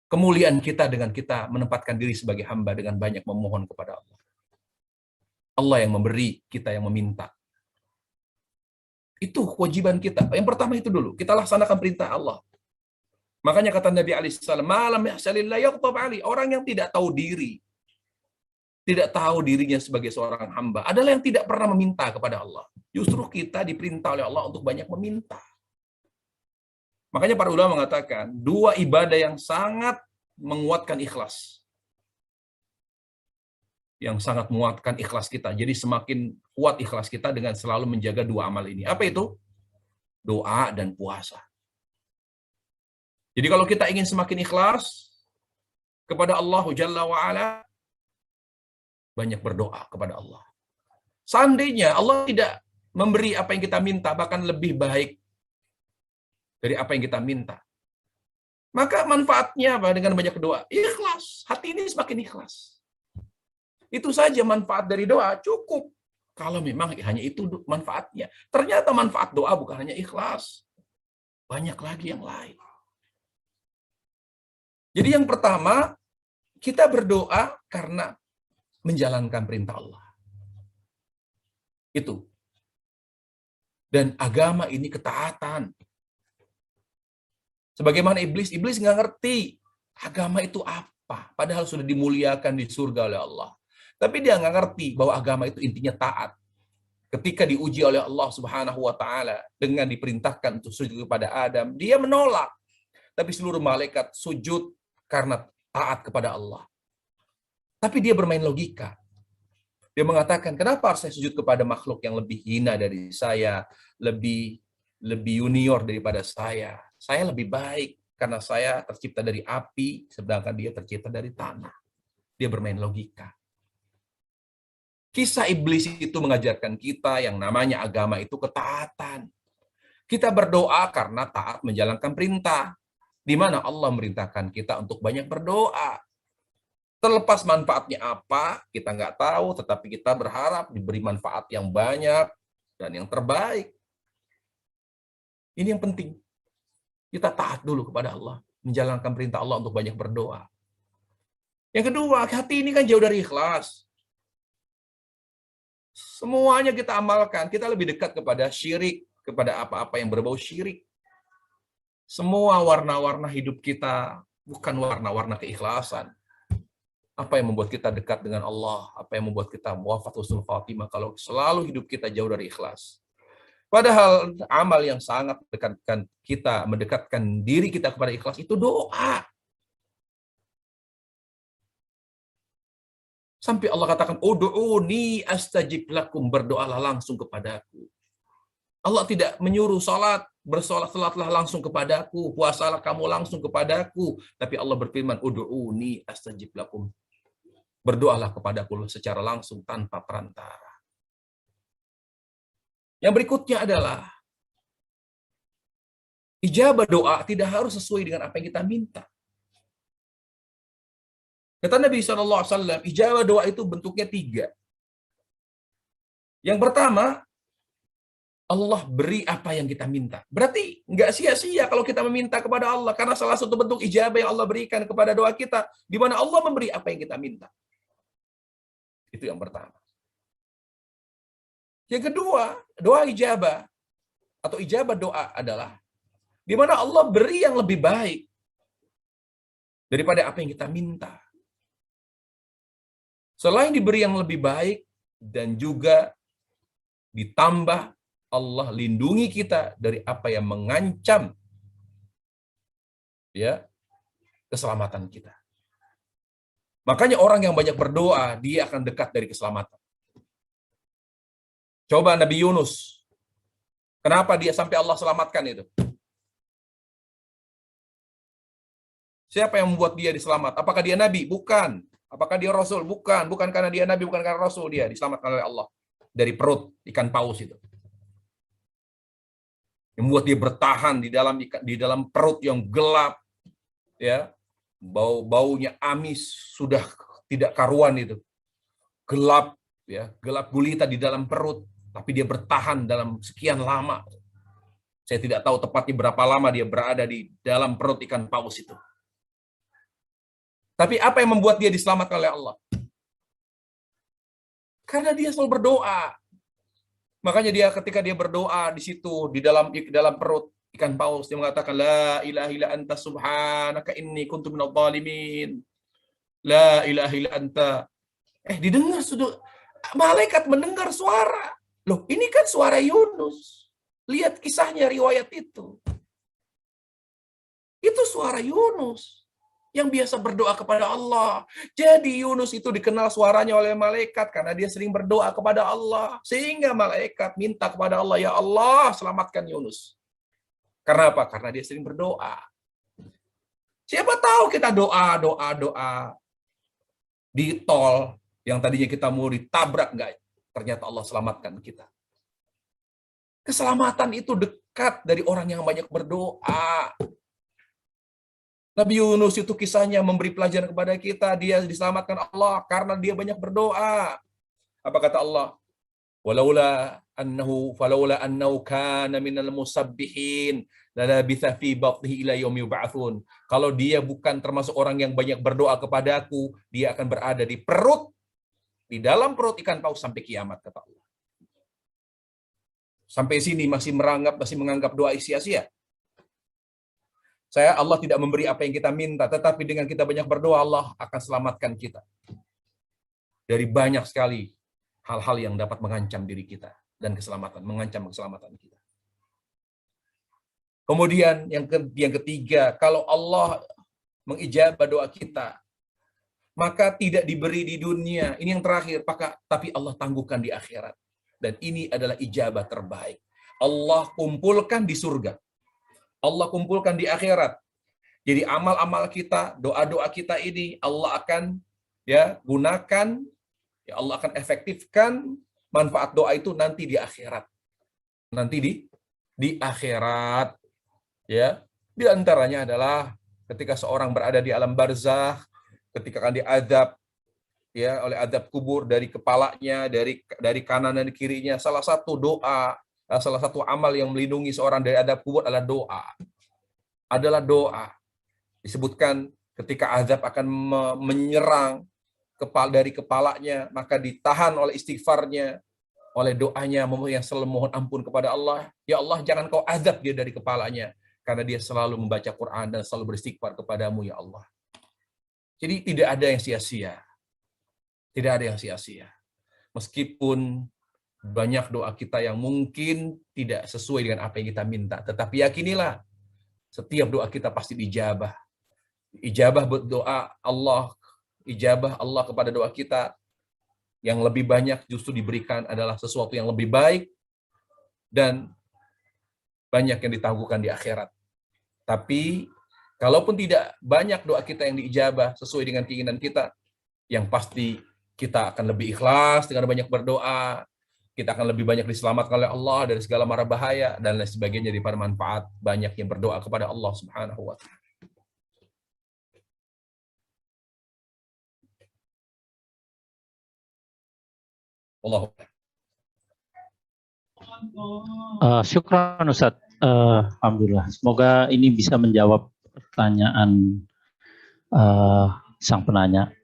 Kemuliaan kita dengan kita menempatkan diri sebagai hamba dengan banyak memohon kepada Allah. Allah yang memberi, kita yang meminta. Itu kewajiban kita. Yang pertama itu dulu, kita laksanakan perintah Allah. Makanya kata Nabi alaihissalam, "Malam yahsalillah yaghtab ali." Orang yang tidak tahu diri, tidak tahu dirinya sebagai seorang hamba, adalah yang tidak pernah meminta kepada Allah. Justru kita diperintah oleh Allah untuk banyak meminta. Makanya para ulama mengatakan, dua ibadah yang sangat menguatkan ikhlas. yang sangat menguatkan ikhlas kita. Jadi semakin kuat ikhlas kita dengan selalu menjaga dua amal ini. Apa itu? Doa dan puasa. Jadi kalau kita ingin semakin ikhlas kepada Allah Jalla wa'ala, banyak berdoa kepada Allah. Seandainya Allah tidak memberi apa yang kita minta, bahkan lebih baik dari apa yang kita minta, maka manfaatnya apa dengan banyak doa? Ikhlas. Hati ini semakin ikhlas. Itu saja manfaat dari doa, cukup. Kalau memang hanya itu manfaatnya. Ternyata manfaat doa bukan hanya ikhlas. Banyak lagi yang lain. Jadi yang pertama, kita berdoa karena menjalankan perintah Allah. Itu. Dan agama ini ketaatan. Sebagaimana iblis nggak ngerti agama itu apa. Padahal sudah dimuliakan di surga oleh Allah. Tapi dia nggak ngerti bahwa agama itu intinya taat. Ketika diuji oleh Allah Subhanahu wa Ta'ala dengan diperintahkan untuk sujud kepada Adam, dia menolak. Tapi seluruh malaikat sujud karena taat kepada Allah. Tapi dia bermain logika. Dia mengatakan, kenapa harus saya sujud kepada makhluk yang lebih hina dari saya, lebih junior daripada saya? Saya lebih baik karena saya tercipta dari api, sedangkan dia tercipta dari tanah. Dia bermain logika. Kisah iblis itu mengajarkan kita yang namanya agama itu ketaatan. Kita berdoa karena taat menjalankan perintah. Di mana Allah merintahkan kita untuk banyak berdoa. Terlepas manfaatnya apa, kita nggak tahu, tetapi kita berharap diberi manfaat yang banyak dan yang terbaik. Ini yang penting. Kita taat dulu kepada Allah. Menjalankan perintah Allah untuk banyak berdoa. Yang kedua, hati ini kan jauh dari ikhlas. Semuanya kita amalkan, kita lebih dekat kepada syirik, kepada apa-apa yang berbau syirik. Semua warna-warna hidup kita bukan warna-warna keikhlasan. Apa yang membuat kita dekat dengan Allah, apa yang membuat kita muwafaq husnul khatimah kalau selalu hidup kita jauh dari ikhlas. Padahal amal yang sangat mendekatkan diri kita kepada ikhlas itu doa. Sampai Allah katakan, "Ud'uni astajib lakum," berdoalah langsung kepadaku. Allah tidak menyuruh bersolatlah langsung kepadaku, puasalah kamu langsung kepadaku, tapi Allah berfirman, "Ud'uni astajib lakum." Berdoalah kepadaku secara langsung tanpa perantara. Yang berikutnya adalah ijabah doa tidak harus sesuai dengan apa yang kita minta. Kata Nabi SAW, ijabah doa itu bentuknya 3. Yang pertama, Allah beri apa yang kita minta. Berarti nggak sia-sia kalau kita meminta kepada Allah. Karena salah satu bentuk ijabah yang Allah berikan kepada doa kita, di mana Allah memberi apa yang kita minta. Itu yang pertama. Yang kedua, doa ijabah atau ijabah doa adalah di mana Allah beri yang lebih baik daripada apa yang kita minta. Selain diberi yang lebih baik dan juga ditambah Allah lindungi kita dari apa yang mengancam keselamatan kita. Makanya orang yang banyak berdoa, dia akan dekat dari keselamatan. Coba Nabi Yunus. Kenapa dia sampai Allah selamatkan itu? Siapa yang membuat dia diselamat? Apakah dia Nabi? Bukan. Apakah dia Rasul? Bukan. Bukan karena dia Nabi, bukan karena Rasul. Dia diselamatkan oleh Allah. Dari perut ikan paus itu. Yang membuat dia bertahan di dalam perut yang gelap. Ya, baunya amis, sudah tidak karuan itu. Gelap, ya, gelap gulita di dalam perut. Tapi dia bertahan dalam sekian lama. Saya tidak tahu tepatnya berapa lama dia berada di dalam perut ikan paus itu. Tapi apa yang membuat dia diselamatkan oleh Allah? Karena dia selalu berdoa. Makanya dia ketika dia berdoa di situ di dalam perut ikan paus, dia mengatakan la ilaha illa anta subhanaka inni kuntu minadh dhalimin. La ilaha illa anta. Didengar sudah, malaikat mendengar suara. Loh, ini kan suara Yunus. Lihat kisahnya riwayat itu. Itu suara Yunus yang biasa berdoa kepada Allah. Jadi Yunus itu dikenal suaranya oleh malaikat karena dia sering berdoa kepada Allah. Sehingga malaikat minta kepada Allah, ya Allah, selamatkan Yunus. Karena apa? Karena dia sering berdoa. Siapa tahu kita doa di tol yang tadinya kita mau ditabrak, enggak, ternyata Allah selamatkan kita. Keselamatan itu dekat dari orang yang banyak berdoa. Nabi Yunus itu kisahnya memberi pelajaran kepada kita, dia diselamatkan Allah karena dia banyak berdoa. Apa kata Allah? Falaula annahu kana minal musabbihin lalabitha fi batnihi ila yaumi yub'atsun. Kalau dia bukan termasuk orang yang banyak berdoa kepadaku, dia akan berada di dalam perut ikan paus sampai kiamat, kata Allah. Sampai sini masih menganggap doa sia-sia. Allah tidak memberi apa yang kita minta, tetapi dengan kita banyak berdoa, Allah akan selamatkan kita dari banyak sekali hal-hal yang dapat mengancam diri kita dan mengancam keselamatan kita. Kemudian yang ketiga, kalau Allah mengijabah doa kita, maka tidak diberi di dunia. Ini yang terakhir, tapi Allah tangguhkan di akhirat. Dan ini adalah ijabah terbaik. Allah kumpulkan di surga. Allah kumpulkan di akhirat. Jadi amal-amal kita, doa-doa kita ini Allah akan gunakan, Allah akan efektifkan manfaat doa itu nanti di akhirat. Nanti di akhirat, ya. Di antaranya adalah ketika seorang berada di alam barzakh, ketika akan diazab oleh azab kubur, dari kepalanya, dari kanan dan kirinya, salah satu amal yang melindungi seorang dari azab kubur adalah doa. Disebutkan ketika azab akan menyerang dari kepalanya, maka ditahan oleh istighfarnya, oleh doanya yang selalu mohon ampun kepada Allah. Ya Allah, jangan kau azab dia dari kepalanya, karena dia selalu membaca Quran dan selalu beristighfar kepadamu, ya Allah. Jadi tidak ada yang sia-sia. Tidak ada yang sia-sia. Meskipun banyak doa kita yang mungkin tidak sesuai dengan apa yang kita minta, tetapi yakinilah setiap doa kita pasti dijabah. Ijabah doa Allah, ijabah Allah kepada doa kita yang lebih banyak justru diberikan adalah sesuatu yang lebih baik dan banyak yang ditangguhkan di akhirat. Tapi kalaupun tidak banyak doa kita yang diijabah sesuai dengan keinginan kita, yang pasti kita akan lebih ikhlas dengan banyak berdoa, kita akan lebih banyak diselamatkan oleh Allah dari segala mara bahaya dan lain sebagainya daripada manfaat banyak yang berdoa kepada Allah Subhanahu wa taala. Allah. Syukran Ustaz. Alhamdulillah. Semoga ini bisa menjawab pertanyaan sang penanya.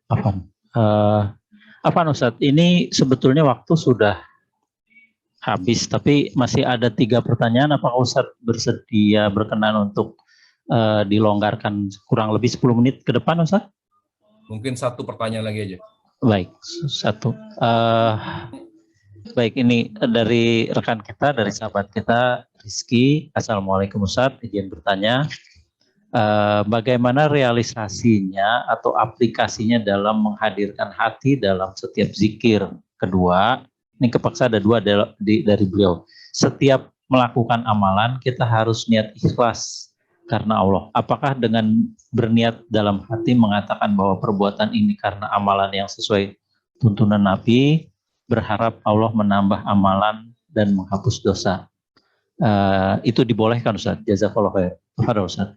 Afan Ustaz, ini sebetulnya waktu sudah habis, tapi masih ada 3 pertanyaan. Apakah Ustaz bersedia berkenan untuk dilonggarkan kurang lebih 10 menit ke depan, Ustaz? Mungkin 1 pertanyaan lagi aja. Baik, 1. Baik, ini dari rekan kita, dari sahabat kita, Rizky. Assalamualaikum Ustaz, izin bertanya. Bagaimana realisasinya atau aplikasinya dalam menghadirkan hati dalam setiap zikir? Kedua, ini kepaksa ada 2 dari beliau. Setiap melakukan amalan kita harus niat ikhlas karena Allah. Apakah dengan berniat dalam hati mengatakan bahwa perbuatan ini karena amalan yang sesuai tuntunan Nabi, berharap Allah menambah amalan dan menghapus dosa? Itu dibolehkan Ustaz. Jazakallahu khair. Fadhil Ustaz.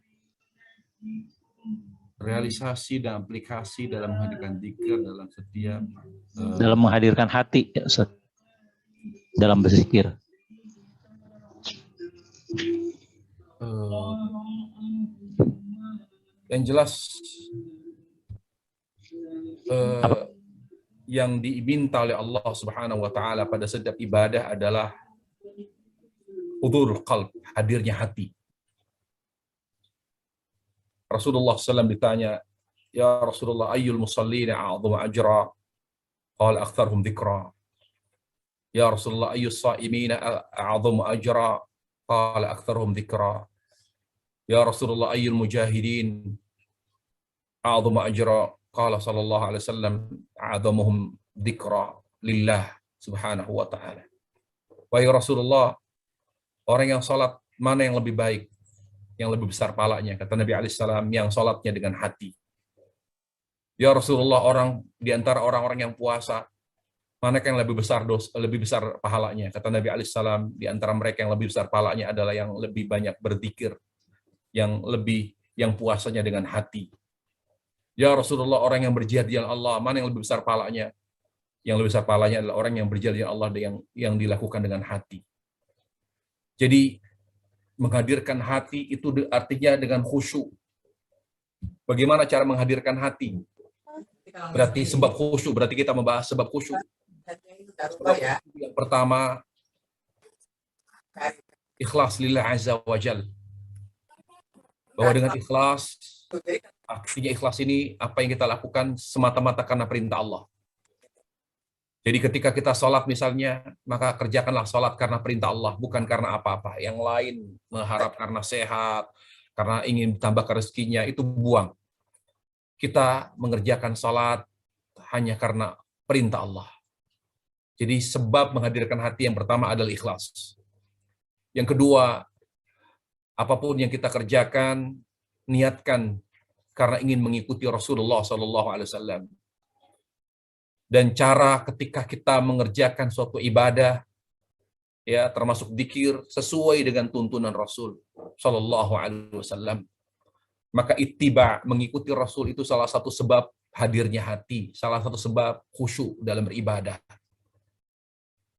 Realisasi dan aplikasi dalam menghadirkan zikir dalam setiap dalam menghadirkan hati, ya Ustaz, dalam berzikir. Yang jelas yang diminta oleh Allah Subhanahu wa taala pada setiap ibadah adalah hudurul qalb, hadirnya hati. Rasulullah SAW ditanya, ya Rasulullah, ayyul musallina a'zamu ajra? Qala aktsaruhum dzikra. Ya Rasulullah, ayyus sha'imina a'zamu ajra? Qala aktsaruhum dzikra. Ya Rasulullah, ayyul mujahidin a'dhamu ajra, qala sallallahu alaihi wasallam, a'dhamuhum dzikra lillah subhanahu wa ta'ala. Wahai Rasulullah, orang yang salat mana yang lebih baik, yang lebih besar pahalanya? Kata Nabi alaihi salam, yang salatnya dengan hati. Ya Rasulullah, orang di antara orang-orang yang puasa, mana yang lebih besar lebih besar pahalanya? Kata Nabi alaihi salam, di antara mereka yang lebih besar pahalanya adalah yang lebih banyak berzikir, yang puasanya dengan hati. Ya Rasulullah, orang yang berjihad di jalan Allah, mana yang lebih besar pahalanya? Yang lebih besar pahalanya adalah orang yang berjihad di jalan Allah yang dilakukan dengan hati. Jadi menghadirkan hati itu artinya dengan khusyuk. Bagaimana cara menghadirkan hati? Berarti sebab khusyuk, berarti kita membahas sebab khusyuk. Yang pertama, ikhlas lillah azza wa jal. Bahwa dengan ikhlas, artinya ikhlas ini apa yang kita lakukan semata-mata karena perintah Allah. Jadi ketika kita sholat misalnya, maka kerjakanlah sholat karena perintah Allah, bukan karena apa-apa. Yang lain mengharap karena sehat, karena ingin tambah rezekinya, itu buang. Kita mengerjakan sholat hanya karena perintah Allah. Jadi sebab menghadirkan hati yang pertama adalah ikhlas. Yang kedua, apapun yang kita kerjakan, niatkan karena ingin mengikuti Rasulullah SAW. Dan cara ketika kita mengerjakan suatu ibadah, ya termasuk dzikir, sesuai dengan tuntunan Rasul SAW. Maka ittiba, mengikuti Rasul itu salah satu sebab hadirnya hati, salah satu sebab khusyuk dalam beribadah.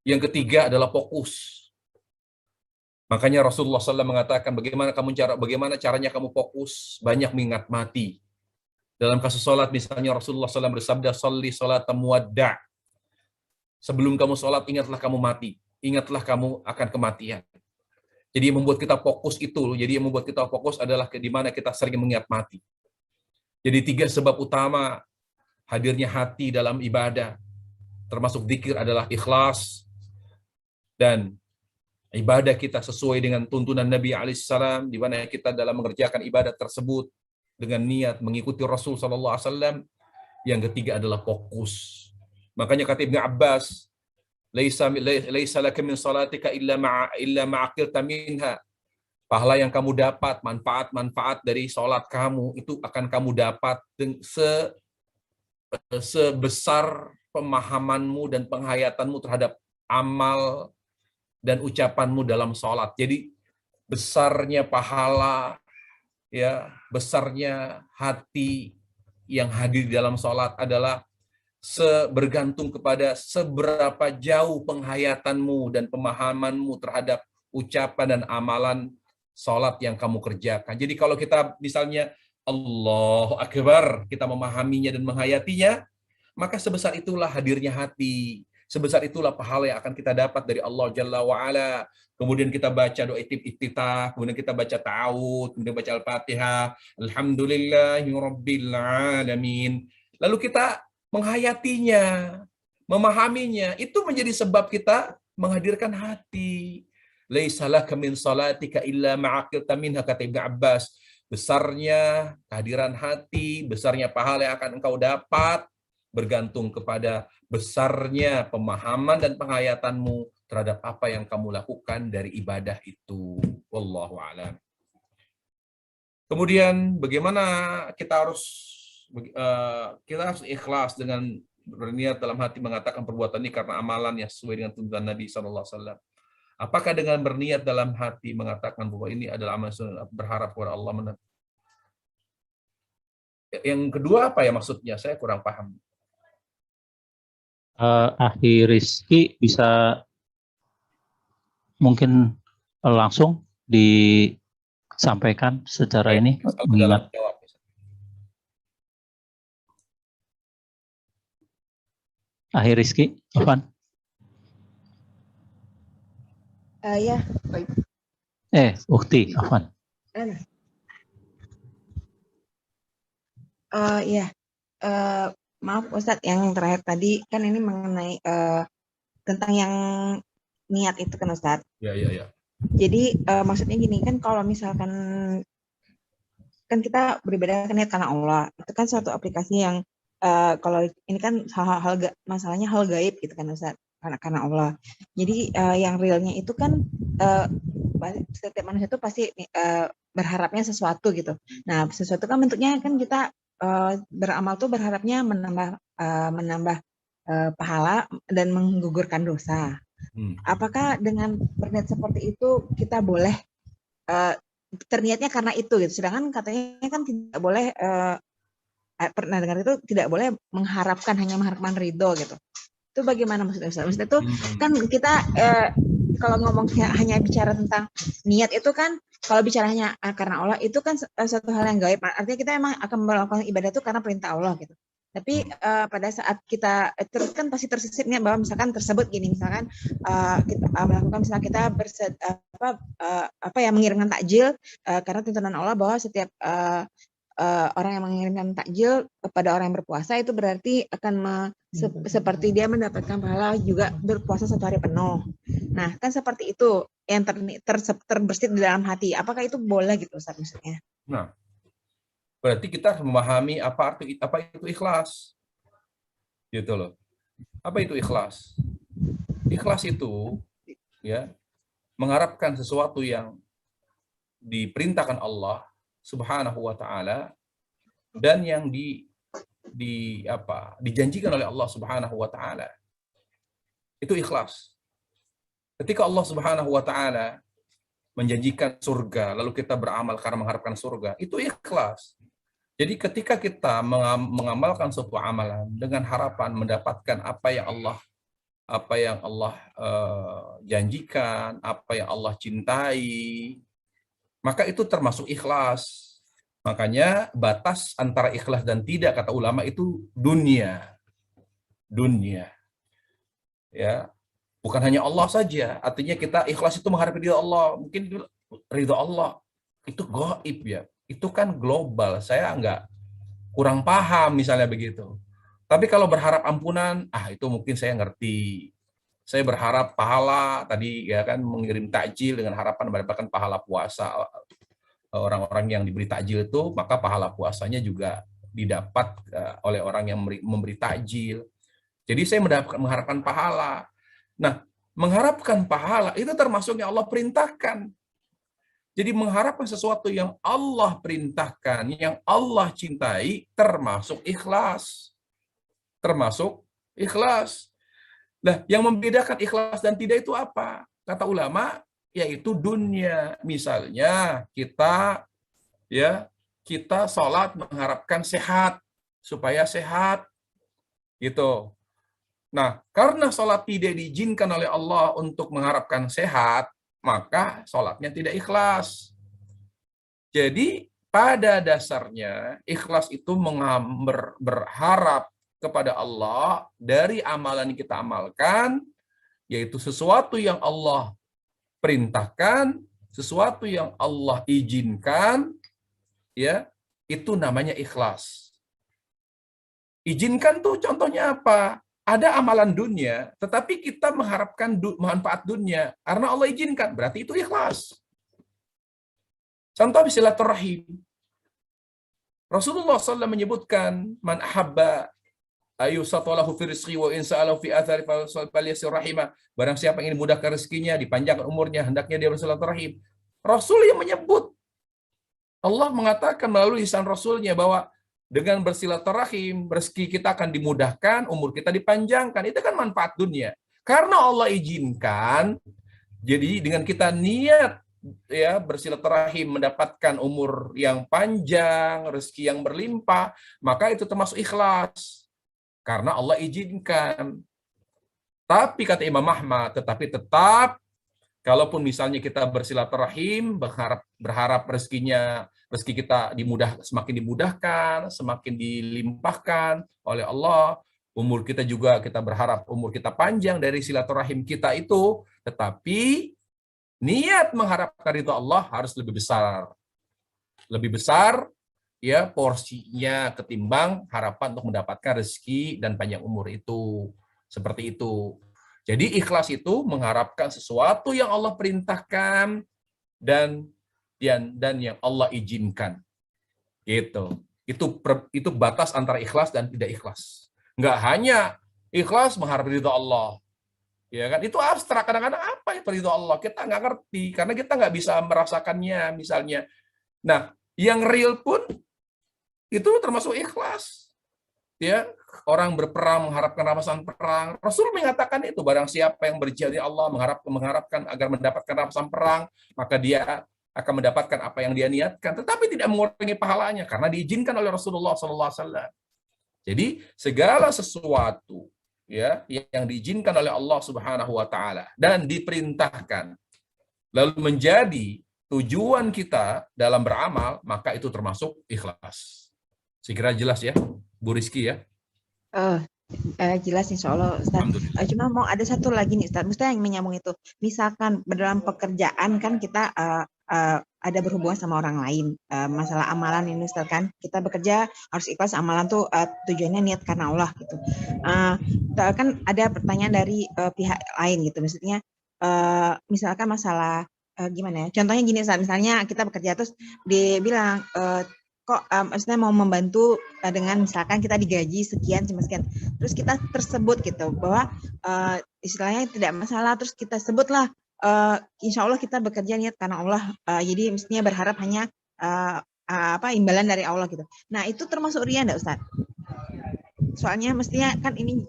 Yang ketiga adalah fokus. Makanya Rasulullah SAW mengatakan bagaimana caranya kamu fokus, banyak mengingat mati. Dalam kasus sholat misalnya Rasulullah SAW bersabda, "Sholli sholata muwadda'." Sebelum kamu sholat, ingatlah kamu mati. Ingatlah kamu akan kematian. Jadi yang membuat kita fokus itu, jadi yang membuat kita fokus adalah di mana kita sering mengingat mati. Jadi 3 sebab utama hadirnya hati dalam ibadah, termasuk zikir adalah ikhlas, dan ibadah kita sesuai dengan tuntunan Nabi alaihissalam, di mana kita dalam mengerjakan ibadah tersebut dengan niat mengikuti Rasul SAW. Yang ketiga adalah fokus. Makanya kata Ibnu Abbas, laisa laka min salatika illa ma'aqilta minha. Pahala yang kamu dapat, manfaat-manfaat dari sholat kamu itu akan kamu dapat sebesar pemahamanmu dan penghayatanmu terhadap amal dan ucapanmu dalam sholat. Jadi besarnya pahala, ya besarnya hati yang hadir di dalam sholat adalah bergantung kepada seberapa jauh penghayatanmu dan pemahamanmu terhadap ucapan dan amalan sholat yang kamu kerjakan. Jadi kalau kita misalnya Allahu Akbar, kita memahaminya dan menghayatinya, maka sebesar itulah hadirnya hati. Sebesar itulah pahala yang akan kita dapat dari Allah Jalla wa'ala. Kemudian kita baca doa iftitah, kemudian kita baca ta'awud, kemudian baca Al-Fatihah. Alhamdulillahirabbil alamin. Lalu kita menghayatinya, memahaminya, itu menjadi sebab kita menghadirkan hati. Laisa laka min salatika illa ma'aqilta minha, kata Ibnu Abbas. Besarnya kehadiran hati, besarnya pahala yang akan engkau dapat bergantung kepada besarnya pemahaman dan penghayatanmu terhadap apa yang kamu lakukan dari ibadah itu. Wallahu a'lam. Kemudian bagaimana kita harus ikhlas dengan berniat dalam hati mengatakan perbuatan ini karena amalan yang sesuai dengan tuntunan Nabi SAW. Apakah dengan berniat dalam hati mengatakan bahwa ini adalah amal sunnah, berharap kepada Allah? Yang kedua apa ya maksudnya? Saya kurang paham. Akhi Rizky bisa mungkin langsung disampaikan secara ini mengingat Akhi Rizky, Afan. Ya. Ukti, Afan. Ya. Maaf Ustadz, yang terakhir tadi kan ini mengenai tentang yang niat itu kan Ustadz. Ya. Jadi maksudnya gini kan, kalau misalkan kan kita beribadah kan niat karena Allah. Itu kan suatu aplikasi yang kalau ini kan masalahnya hal gaib gitu kan Ustaz, karena Allah. Jadi yang realnya itu kan setiap manusia itu pasti berharapnya sesuatu gitu. Nah, sesuatu kan bentuknya kan kita beramal tuh berharapnya menambah pahala dan menggugurkan dosa. Apakah dengan berniat seperti itu kita boleh terniatnya karena itu gitu? Sedangkan katanya kan tidak boleh pernah dengar itu tidak boleh hanya mengharapkan ridho gitu. Itu bagaimana maksudnya Ustaz? Maksudnya itu kan kita kalau ngomong hanya bicara tentang niat itu kan, kalau bicaranya karena Allah itu kan suatu hal yang gaib. Artinya kita emang akan melakukan ibadah itu karena perintah Allah gitu. Tapi pada saat kita terus kan pasti tersisipnya bahwa misalkan tersebut gini, misalkan kita melakukan misalnya kita mengirimkan takjil karena tuntunan Allah bahwa setiap orang yang mengirimkan takjil kepada orang yang berpuasa itu berarti akan seperti dia mendapatkan pahala juga berpuasa 1 hari penuh. Nah, kan seperti itu yang terbersit di dalam hati. Apakah itu boleh gitu Ustaz maksudnya? Nah, berarti kita harus memahami apa itu ikhlas. Gitu loh. Apa itu ikhlas? Ikhlas itu ya mengharapkan sesuatu yang diperintahkan Allah Subhanahu wa taala dan yang dijanjikan oleh Allah Subhanahu wa taala. Itu ikhlas. Ketika Allah Subhanahu wa taala menjanjikan surga lalu kita beramal karena mengharapkan surga, itu ikhlas. Jadi ketika kita mengamalkan suatu amalan dengan harapan mendapatkan apa yang Allah janjikan, apa yang Allah cintai, maka itu termasuk ikhlas. Makanya batas antara ikhlas dan tidak, kata ulama, itu dunia. Ya, bukan hanya Allah saja. Artinya kita ikhlas itu mengharap ridha Allah. Mungkin ridha Allah itu gaib ya. Itu kan global. Saya kurang paham misalnya begitu. Tapi kalau berharap ampunan, itu mungkin saya ngerti. Saya berharap pahala tadi ya kan, mengirim takjil dengan harapan mendapatkan pahala puasa. Orang-orang yang diberi takjil itu, maka pahala puasanya juga didapat oleh orang yang memberi takjil. Jadi saya mengharapkan pahala. Nah, mengharapkan pahala itu termasuk yang Allah perintahkan. Jadi mengharapkan sesuatu yang Allah perintahkan, yang Allah cintai, termasuk ikhlas. Termasuk ikhlas. Nah, yang membedakan ikhlas dan tidak itu apa? Kata ulama, yaitu dunia. Misalnya kita sholat mengharapkan sehat, supaya sehat. Gitu. Nah, karena sholat tidak diizinkan oleh Allah untuk mengharapkan sehat, maka sholatnya tidak ikhlas. Jadi, pada dasarnya, ikhlas itu berharap kepada Allah dari amalan yang kita amalkan, yaitu sesuatu yang Allah perintahkan, sesuatu yang Allah izinkan, ya, itu namanya ikhlas. Izinkan tuh contohnya apa? Ada amalan dunia, tetapi kita mengharapkan manfaat dunia karena Allah izinkan, berarti itu ikhlas. Contoh silaturahim. Rasulullah SAW menyebutkan, man ahabba ayyusatalahu fi rizqi wa in sa'alahu fi athari falyasir rahimah. Barang siapa yang ingin dimudahkan rezekinya, dipanjangkan umurnya, hendaknya dia bersilaturahim. Rasul yang menyebut. Allah mengatakan melalui lisan Rasulnya bahwa dengan bersilaturahim, rezeki kita akan dimudahkan, umur kita dipanjangkan. Itu kan manfaat dunia. Karena Allah izinkan, jadi dengan kita niat ya bersilaturahim, mendapatkan umur yang panjang, rezeki yang berlimpah, maka itu termasuk ikhlas. Karena Allah izinkan. Tapi kata Imam Ahmad, tetapi tetap kalaupun misalnya kita bersilaturahim, berharap rezeki kita semakin dimudahkan, semakin dilimpahkan oleh Allah, umur kita juga kita berharap umur kita panjang dari silaturahim kita itu, tetapi niat mengharapkan ridha Allah harus lebih besar. Lebih besar ya porsinya ketimbang harapan untuk mendapatkan rezeki dan panjang umur itu. Seperti itu. Jadi ikhlas itu mengharapkan sesuatu yang Allah perintahkan dan yang Allah izinkan. Gitu. Itu batas antara ikhlas dan tidak ikhlas. Nggak hanya ikhlas mengharap ridho Allah. Ya kan, itu abstrak. Kadang-kadang apa itu ridho Allah? Kita nggak ngerti karena kita nggak bisa merasakannya misalnya. Nah, yang real pun itu termasuk ikhlas. Ya, orang berperang mengharapkan rampasan perang. Rasul mengatakan itu, barang siapa yang berjihad di Allah mengharapkan agar mendapatkan rampasan perang, maka dia akan mendapatkan apa yang dia niatkan, tetapi tidak mengurangi pahalanya karena diizinkan oleh Rasulullah SAW. Jadi segala sesuatu ya yang diizinkan oleh Allah Subhanahu wa taala dan diperintahkan lalu menjadi tujuan kita dalam beramal, maka itu termasuk ikhlas. Sekira jelas ya, Bu Rizky ya. Jelas insya Allah Ustaz. Cuma mau ada satu lagi nih Ustaz, mesti yang menyambung itu. Misalkan dalam pekerjaan kan kita ada berhubungan sama orang lain, masalah amalan ini Ustaz kan, kita bekerja harus ikhlas, amalan tuh tujuannya niat karena Allah gitu. Kan ada pertanyaan dari pihak lain gitu, maksudnya misalkan masalah gimana ya, contohnya gini Ustaz, misalnya kita bekerja terus dia bilang kok maksudnya mau membantu dengan misalkan kita digaji sekian cuma sekian, terus kita tersebut gitu bahwa istilahnya tidak masalah, terus kita sebutlah insya Allah kita bekerja niat karena Allah, jadi mestinya berharap hanya imbalan dari Allah gitu. Nah itu termasuk riya enggak Ustaz? Soalnya mestinya kan ini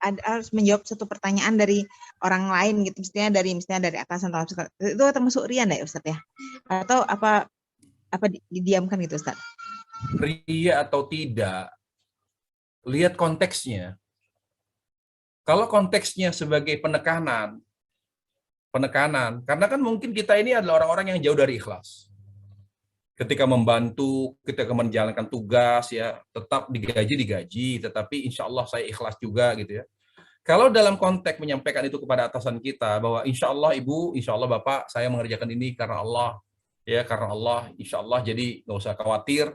harus menjawab satu pertanyaan dari orang lain gitu, mestinya dari atasan atau itu termasuk riya enggak ya Ustaz ya? Atau apa didiamkan gitu Ustaz? Ria atau tidak, lihat konteksnya. Kalau konteksnya sebagai penekanan, karena kan mungkin kita ini adalah orang-orang yang jauh dari ikhlas. Ketika membantu, ketika menjalankan tugas ya, tetap digaji, tetapi insya Allah saya ikhlas juga gitu ya. Kalau dalam konteks menyampaikan itu kepada atasan kita bahwa insya Allah Ibu, insya Allah Bapak, saya mengerjakan ini karena Allah. Ya karena Allah, insya Allah, jadi nggak usah khawatir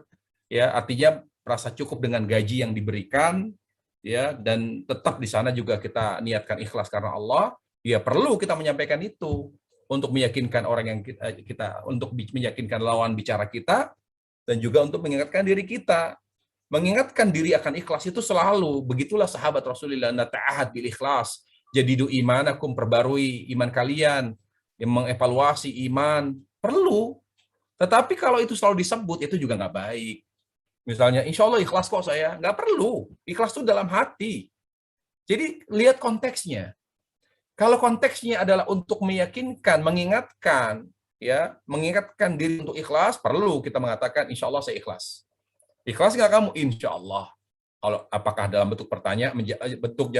ya, artinya rasa cukup dengan gaji yang diberikan ya, dan tetap di sana juga kita niatkan ikhlas karena Allah, ya perlu kita menyampaikan itu untuk meyakinkan orang yang kita untuk meyakinkan lawan bicara kita, dan juga untuk mengingatkan diri kita. Mengingatkan diri akan ikhlas itu selalu, begitulah sahabat Rasulullah, nata'ahad bil ikhlas, jadidu imanakum, perbarui iman kalian, yang mengevaluasi iman, perlu. Tetapi kalau itu selalu disebut, itu juga nggak baik. Misalnya, insya Allah ikhlas kok saya. Nggak perlu. Ikhlas itu dalam hati. Jadi, lihat konteksnya. Kalau konteksnya adalah untuk meyakinkan, mengingatkan diri untuk ikhlas, perlu kita mengatakan, insya Allah saya ikhlas. Ikhlas nggak kamu? Insya Allah. Kalau apakah dalam bentuk pertanyaan, bentuk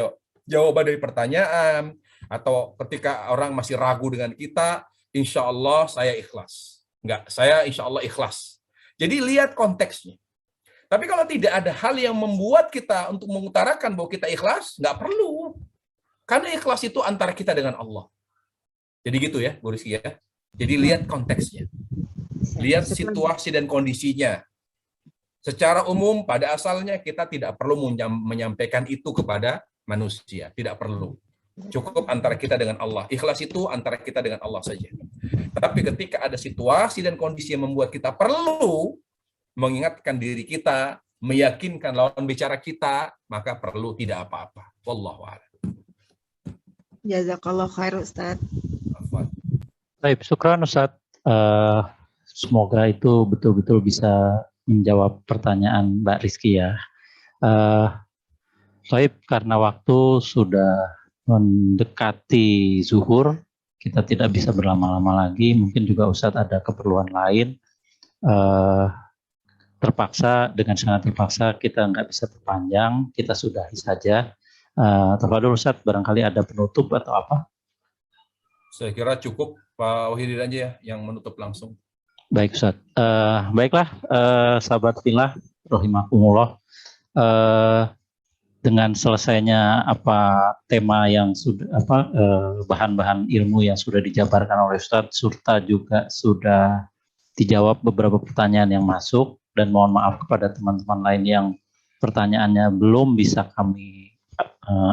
jawaban dari pertanyaan, atau ketika orang masih ragu dengan kita, insya Allah saya ikhlas. Enggak, saya insya Allah ikhlas. Jadi lihat konteksnya. Tapi kalau tidak ada hal yang membuat kita untuk mengutarakan bahwa kita ikhlas, nggak perlu. Karena ikhlas itu antara kita dengan Allah. Jadi gitu ya, Bu Rizky ya. Jadi lihat konteksnya. Lihat situasi dan kondisinya. Secara umum, pada asalnya kita tidak perlu menyampaikan itu kepada manusia. Tidak perlu. Cukup antara kita dengan Allah. Ikhlas itu antara kita dengan Allah saja. Tapi ketika ada situasi dan kondisi yang membuat kita perlu mengingatkan diri kita, meyakinkan lawan bicara kita, maka perlu tidak apa-apa. Wallahu a'lam. Jazakallah khair Ustaz. Baik, syukran Ustaz. Semoga itu betul-betul bisa menjawab pertanyaan Mbak Rizky ya. Baik, karena waktu sudah mendekati zuhur, kita tidak bisa berlama-lama lagi. Mungkin juga Ustadz ada keperluan lain. Dengan sangat terpaksa kita nggak bisa perpanjang, kita sudahi saja. Tafadhol Ustadz, barangkali ada penutup atau apa? Saya kira cukup Pak Wahidin aja ya yang menutup langsung. Baik Ustadz. Baiklah, sahabat fillah, rahimakumullah. Dengan selesainya tema yang sudah bahan-bahan ilmu yang sudah dijabarkan oleh Ustadz, serta juga sudah dijawab beberapa pertanyaan yang masuk, dan mohon maaf kepada teman-teman lain yang pertanyaannya belum bisa kami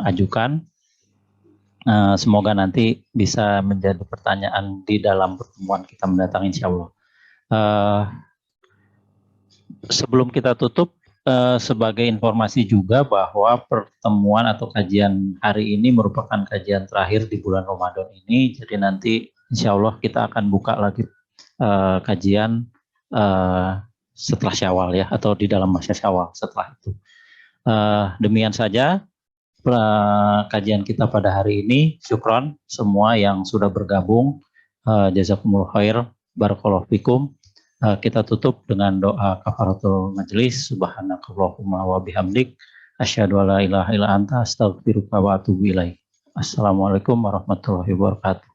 ajukan. Semoga nanti bisa menjadi pertanyaan di dalam pertemuan kita mendatang insya Allah. Sebelum kita tutup, sebagai informasi juga bahwa pertemuan atau kajian hari ini merupakan kajian terakhir di bulan Ramadan ini. Jadi nanti insya Allah kita akan buka lagi kajian setelah Syawal ya, atau di dalam masa Syawal setelah itu. Demikian saja kajian kita pada hari ini. Syukron semua yang sudah bergabung. Jazakumullah khair, barakallahu fikum. Kita tutup dengan doa kafaratul majelis. Subhanakallahumma wa bihamdik, asyhadu alla ilaha illa anta, astaghfiruka wa atubu ilaik. Assalamualaikum warahmatullahi wabarakatuh.